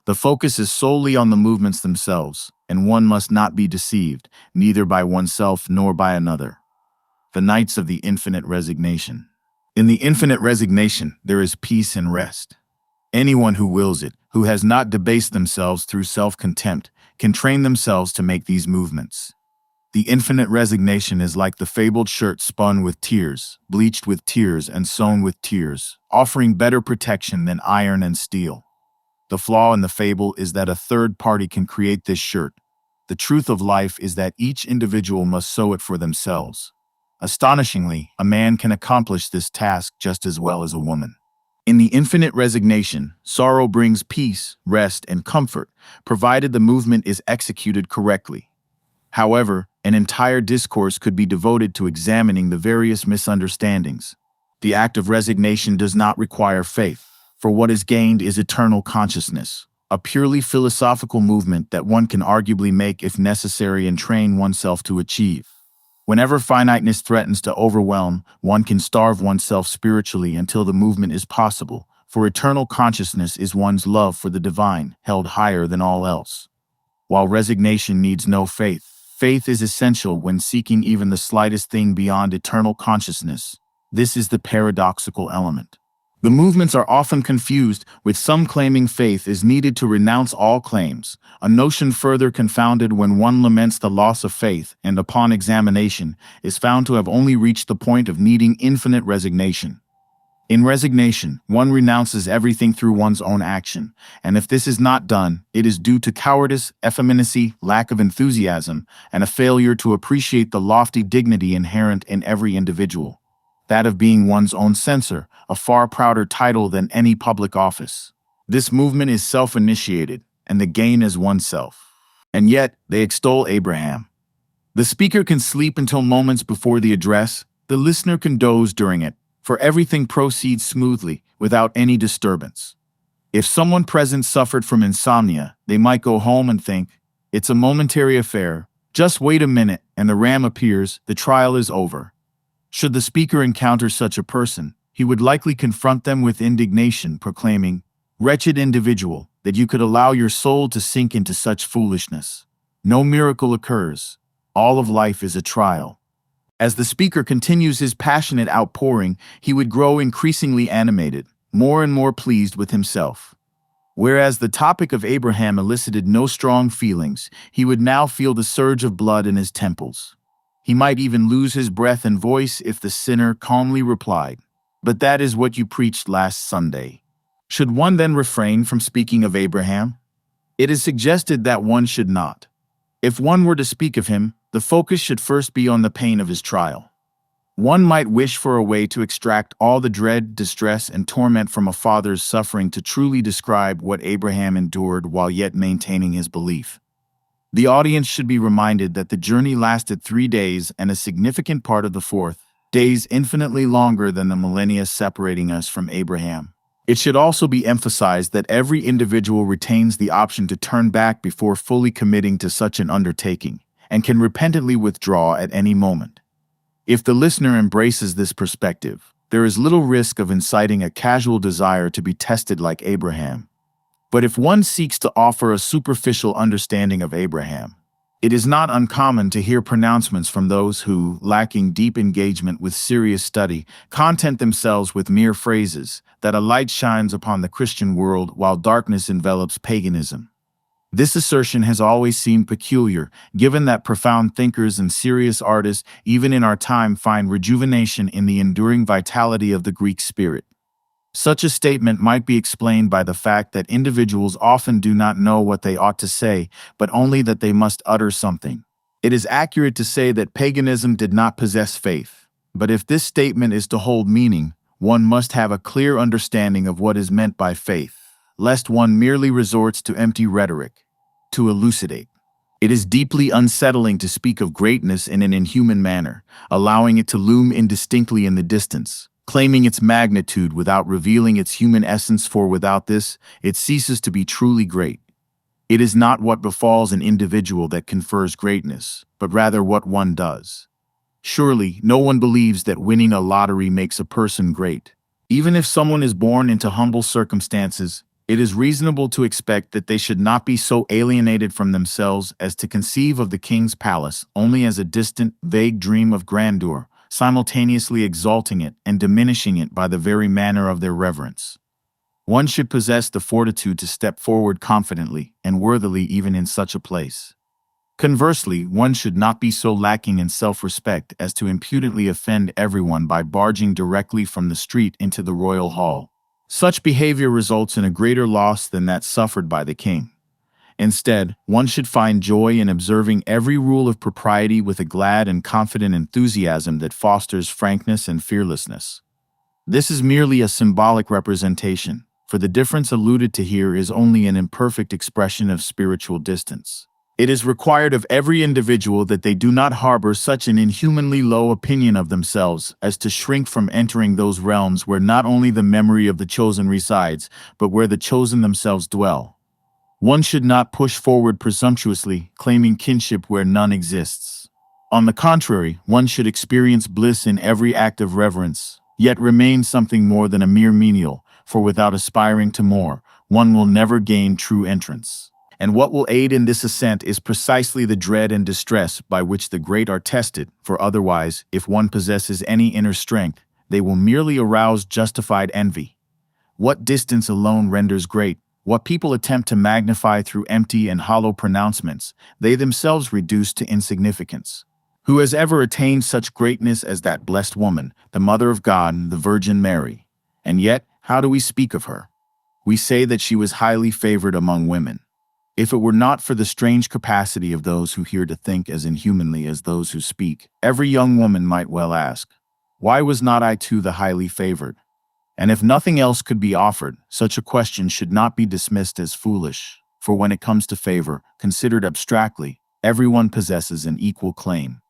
The focus is solely on the movements themselves, and one must not be deceived, neither by oneself nor by another. The Nights of the Infinite Resignation. In the infinite resignation, there is peace and rest. Anyone who wills it, who has not debased themselves through self-contempt, can train themselves to make these movements. The infinite resignation is like the fabled shirt spun with tears, bleached with tears, and sewn with tears, offering better protection than iron and steel. The flaw in the fable is that a third party can create this shirt. The truth of life is that each individual must sew it for themselves. Astonishingly, a man can accomplish this task just as well as a woman. In the infinite resignation, sorrow brings peace, rest, and comfort, provided the movement is executed correctly. However, an entire discourse could be devoted to examining the various misunderstandings. The act of resignation does not require faith, for what is gained is eternal consciousness, a purely philosophical movement that one can arguably make if necessary and train oneself to achieve. Whenever finiteness threatens to overwhelm, one can starve oneself spiritually until the movement is possible, for eternal consciousness is one's love for the divine, held higher than all else. While resignation needs no faith, faith is essential when seeking even the slightest thing beyond eternal consciousness. This is the paradoxical element. The movements are often confused, with some claiming faith is needed to renounce all claims, a notion further confounded when one laments the loss of faith and, upon examination, is found to have only reached the point of needing infinite resignation. In resignation, one renounces everything through one's own action, and if this is not done, it is due to cowardice, effeminacy, lack of enthusiasm, and a failure to appreciate the lofty dignity inherent in every individual. That of being one's own censor, a far prouder title than any public office. This movement is self-initiated, and the gain is oneself. And yet, they extol Abraham. The speaker can sleep until moments before the address, the listener can doze during it, for everything proceeds smoothly, without any disturbance. If someone present suffered from insomnia, they might go home and think, it's a momentary affair, just wait a minute, and the ram appears, the trial is over. Should the speaker encounter such a person, he would likely confront them with indignation, proclaiming, "Wretched individual, that you could allow your soul to sink into such foolishness. No miracle occurs. All of life is a trial." As the speaker continues his passionate outpouring, he would grow increasingly animated, more and more pleased with himself. Whereas the topic of Abraham elicited no strong feelings, he would now feel the surge of blood in his temples. He might even lose his breath and voice if the sinner calmly replied, "But that is what you preached last Sunday." Should one then refrain from speaking of Abraham? It is suggested that one should not. If one were to speak of him, the focus should first be on the pain of his trial. One might wish for a way to extract all the dread, distress, and torment from a father's suffering to truly describe what Abraham endured while yet maintaining his belief. The audience should be reminded that the journey lasted 3 days and a significant part of the fourth, days infinitely longer than the millennia separating us from Abraham. It should also be emphasized that every individual retains the option to turn back before fully committing to such an undertaking, and can repentantly withdraw at any moment. If the listener embraces this perspective, there is little risk of inciting a casual desire to be tested like Abraham. But if one seeks to offer a superficial understanding of Abraham, it is not uncommon to hear pronouncements from those who, lacking deep engagement with serious study, content themselves with mere phrases that a light shines upon the Christian world while darkness envelops paganism. This assertion has always seemed peculiar, given that profound thinkers and serious artists, even in our time, find rejuvenation in the enduring vitality of the Greek spirit. Such a statement might be explained by the fact that individuals often do not know what they ought to say, but only that they must utter something. It is accurate to say that paganism did not possess faith, but if this statement is to hold meaning, one must have a clear understanding of what is meant by faith, lest one merely resorts to empty rhetoric. To elucidate, it is deeply unsettling to speak of greatness in an inhuman manner, allowing it to loom indistinctly in the distance, claiming its magnitude without revealing its human essence, for without this, it ceases to be truly great. It is not what befalls an individual that confers greatness, but rather what one does. Surely, no one believes that winning a lottery makes a person great. Even if someone is born into humble circumstances, it is reasonable to expect that they should not be so alienated from themselves as to conceive of the king's palace only as a distant, vague dream of grandeur, simultaneously exalting it and diminishing it by the very manner of their reverence. One should possess the fortitude to step forward confidently and worthily even in such a place. Conversely, one should not be so lacking in self-respect as to impudently offend everyone by barging directly from the street into the royal hall. Such behavior results in a greater loss than that suffered by the king. Instead, one should find joy in observing every rule of propriety with a glad and confident enthusiasm that fosters frankness and fearlessness. This is merely a symbolic representation, for the difference alluded to here is only an imperfect expression of spiritual distance. It is required of every individual that they do not harbor such an inhumanly low opinion of themselves as to shrink from entering those realms where not only the memory of the chosen resides, but where the chosen themselves dwell. One should not push forward presumptuously, claiming kinship where none exists. On the contrary, one should experience bliss in every act of reverence, yet remain something more than a mere menial, for without aspiring to more, one will never gain true entrance. And what will aid in this ascent is precisely the dread and distress by which the great are tested, for otherwise, if one possesses any inner strength, they will merely arouse justified envy. What distance alone renders great, what people attempt to magnify through empty and hollow pronouncements, they themselves reduce to insignificance. Who has ever attained such greatness as that blessed woman, the Mother of God, the Virgin Mary? And yet, how do we speak of her? We say that she was highly favored among women. If it were not for the strange capacity of those who hear to think as inhumanly as those who speak, every young woman might well ask, why was not I too the highly favored? And if nothing else could be offered, such a question should not be dismissed as foolish, for when it comes to favor, considered abstractly, everyone possesses an equal claim.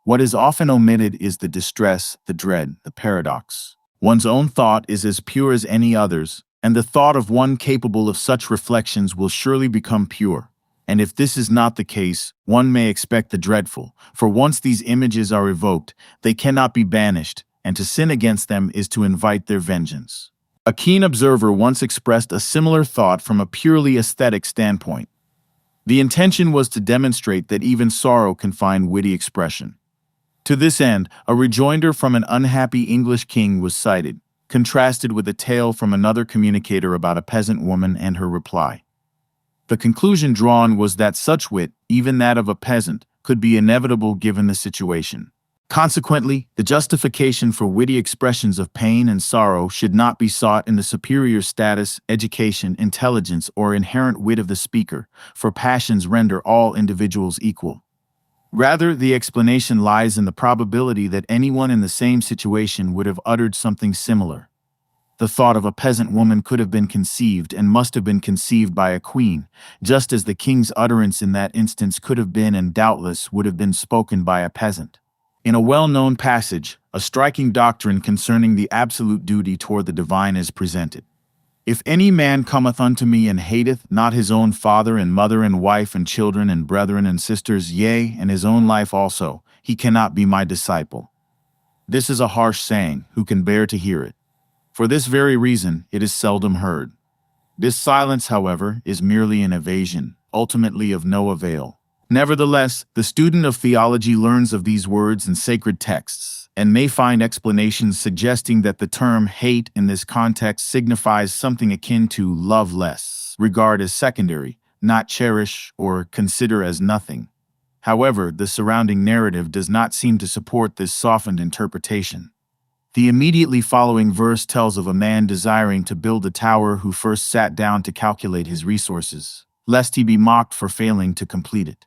What is often omitted is the distress, the dread, the paradox. One's own thought is as pure as any other's, and the thought of one capable of such reflections will surely become pure. And if this is not the case, one may expect the dreadful, for once these images are evoked, they cannot be banished, and to sin against them is to invite their vengeance. A keen observer once expressed a similar thought from a purely aesthetic standpoint. The intention was to demonstrate that even sorrow can find witty expression. To this end, a rejoinder from an unhappy English king was cited, contrasted with a tale from another communicator about a peasant woman and her reply. The conclusion drawn was that such wit, even that of a peasant, could be inevitable given the situation. Consequently, the justification for witty expressions of pain and sorrow should not be sought in the superior status, education, intelligence, or inherent wit of the speaker, for passions render all individuals equal. Rather, the explanation lies in the probability that anyone in the same situation would have uttered something similar. The thought of a peasant woman could have been conceived and must have been conceived by a queen, just as the king's utterance in that instance could have been and doubtless would have been spoken by a peasant. In a well-known passage, a striking doctrine concerning the absolute duty toward the divine is presented. If any man cometh unto me and hateth not his own father and mother and wife and children and brethren and sisters, yea, and his own life also, he cannot be my disciple. This is a harsh saying, who can bear to hear it? For this very reason, it is seldom heard. This silence, however, is merely an evasion, ultimately of no avail. Nevertheless, the student of theology learns of these words in sacred texts, and may find explanations suggesting that the term hate in this context signifies something akin to love less, regard as secondary, not cherish, or consider as nothing. However, the surrounding narrative does not seem to support this softened interpretation. The immediately following verse tells of a man desiring to build a tower who first sat down to calculate his resources, lest he be mocked for failing to complete it.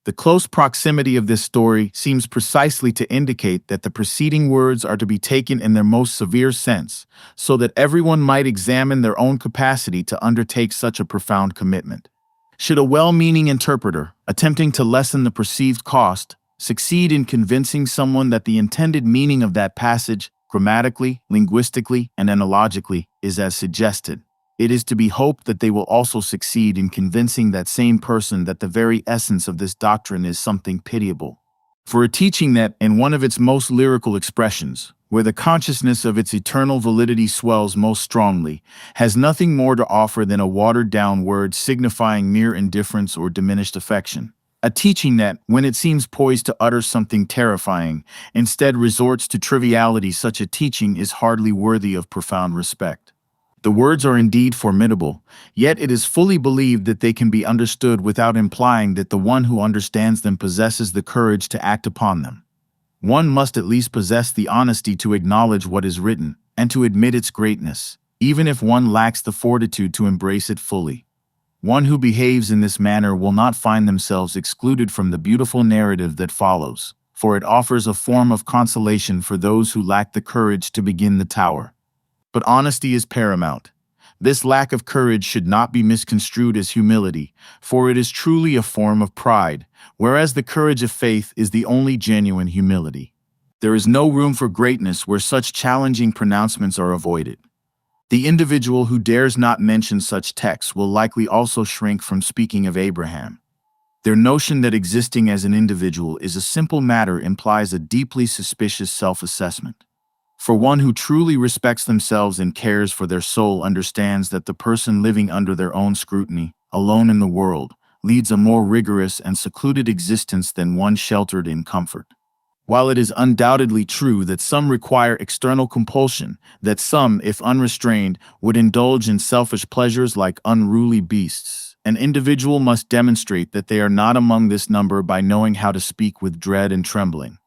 The close proximity of this story seems precisely to indicate that the preceding words are to be taken in their most severe sense, so that everyone might examine their own capacity to undertake such a profound commitment. Should a well-meaning interpreter, attempting to lessen the perceived cost, succeed in convincing someone that the intended meaning of that passage, grammatically, linguistically, and analogically, is as suggested, it is to be hoped that they will also succeed in convincing that same person that the very essence of this doctrine is something pitiable. For a teaching that, in one of its most lyrical expressions, where the consciousness of its eternal validity swells most strongly, has nothing more to offer than a watered-down word signifying mere indifference or diminished affection. A teaching that, when it seems poised to utter something terrifying, instead resorts to triviality. Such a teaching is hardly worthy of profound respect. The words are indeed formidable, yet it is fully believed that they can be understood without implying that the one who understands them possesses the courage to act upon them. One must at least possess the honesty to acknowledge what is written and to admit its greatness, even if one lacks the fortitude to embrace it fully. One who behaves in this manner will not find themselves excluded from the beautiful narrative that follows, for it offers a form of consolation for those who lack the courage to begin the tower. But honesty is paramount. This lack of courage should not be misconstrued as humility, for it is truly a form of pride, whereas the courage of faith is the only genuine humility. There is no room for greatness where such challenging pronouncements are avoided. The individual who dares not mention such texts will likely also shrink from speaking of Abraham. Their notion that existing as an individual is a simple matter implies a deeply suspicious self-assessment. For one who truly respects themselves and cares for their soul understands that the person living under their own scrutiny, alone in the world, leads a more rigorous and secluded existence than one sheltered in comfort. While it is undoubtedly true that some require external compulsion, that some, if unrestrained, would indulge in selfish pleasures like unruly beasts, an individual must demonstrate that they are not among this number by knowing how to speak with dread and trembling.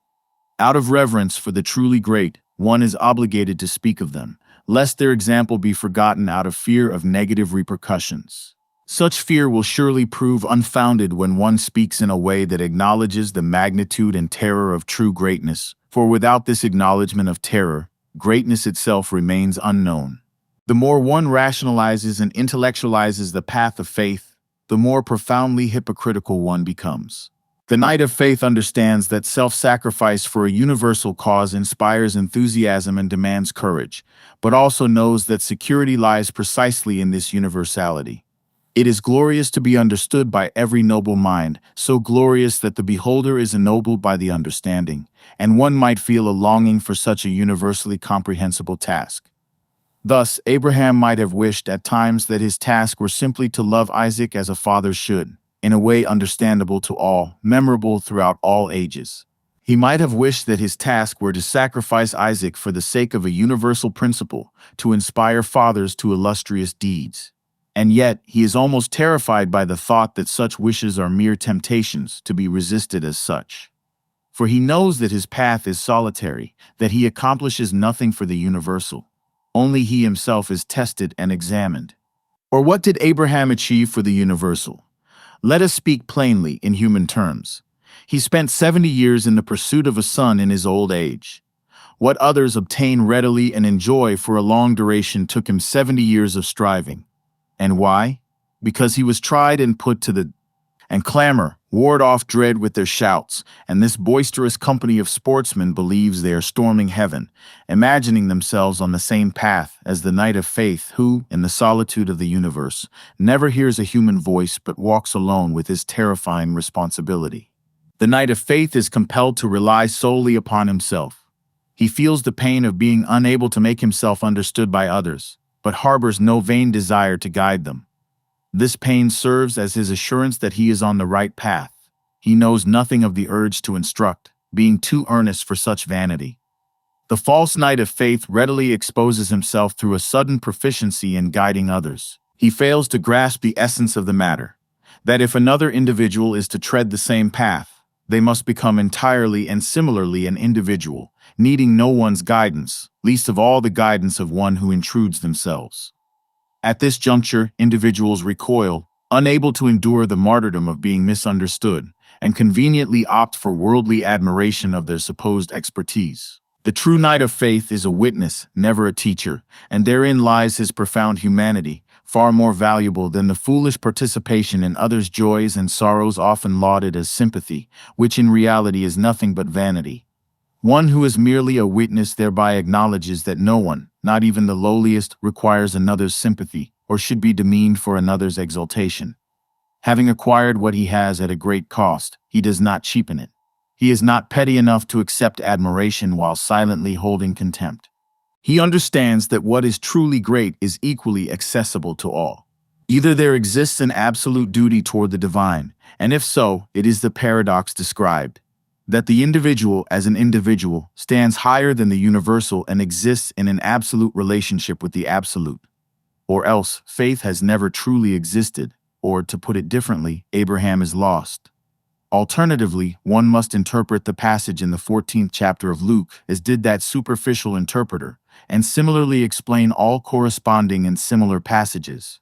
Out of reverence for the truly great, one is obligated to speak of them, lest their example be forgotten out of fear of negative repercussions. Such fear will surely prove unfounded when one speaks in a way that acknowledges the magnitude and terror of true greatness, for without this acknowledgement of terror, greatness itself remains unknown. The more one rationalizes and intellectualizes the path of faith, the more profoundly hypocritical one becomes. The Knight of Faith understands that self-sacrifice for a universal cause inspires enthusiasm and demands courage, but also knows that security lies precisely in this universality. It is glorious to be understood by every noble mind, so glorious that the beholder is ennobled by the understanding, and one might feel a longing for such a universally comprehensible task. Thus, Abraham might have wished at times that his task were simply to love Isaac as a father should, in a way understandable to all, memorable throughout all ages. He might have wished that his task were to sacrifice Isaac for the sake of a universal principle, to inspire fathers to illustrious deeds. And yet, he is almost terrified by the thought that such wishes are mere temptations to be resisted as such. For he knows that his path is solitary, that he accomplishes nothing for the universal. Only he himself is tested and examined. Or what did Abraham achieve for the universal? Let us speak plainly in human terms. He spent 70 years in the pursuit of a son in his old age. What others obtain readily and enjoy for a long duration took him 70 years of striving. And why? Because he was tried and put to the and clamor, ward off dread with their shouts, and this boisterous company of sportsmen believes they are storming heaven, imagining themselves on the same path as the Knight of Faith who, in the solitude of the universe, never hears a human voice but walks alone with his terrifying responsibility. The Knight of Faith is compelled to rely solely upon himself. He feels the pain of being unable to make himself understood by others, but harbors no vain desire to guide them. This pain serves as his assurance that he is on the right path. He knows nothing of the urge to instruct, being too earnest for such vanity. The false Knight of Faith readily exposes himself through a sudden proficiency in guiding others. He fails to grasp the essence of the matter, that if another individual is to tread the same path, they must become entirely and similarly an individual, needing no one's guidance, least of all the guidance of one who intrudes themselves. At this juncture, individuals recoil, unable to endure the martyrdom of being misunderstood, and conveniently opt for worldly admiration of their supposed expertise. The true Knight of Faith is a witness, never a teacher, and therein lies his profound humanity, far more valuable than the foolish participation in others' joys and sorrows often lauded as sympathy, which in reality is nothing but vanity. One who is merely a witness thereby acknowledges that no one, not even the lowliest, requires another's sympathy or should be demeaned for another's exaltation. Having acquired what he has at a great cost, he does not cheapen it. He is not petty enough to accept admiration while silently holding contempt. He understands that what is truly great is equally accessible to all. Either there exists an absolute duty toward the divine, and if so, it is the paradox described, that the individual as an individual stands higher than the universal and exists in an absolute relationship with the absolute. Or else, faith has never truly existed, or, to put it differently, Abraham is lost. Alternatively, one must interpret the passage in the 14th chapter of Luke as did that superficial interpreter, and similarly explain all corresponding and similar passages.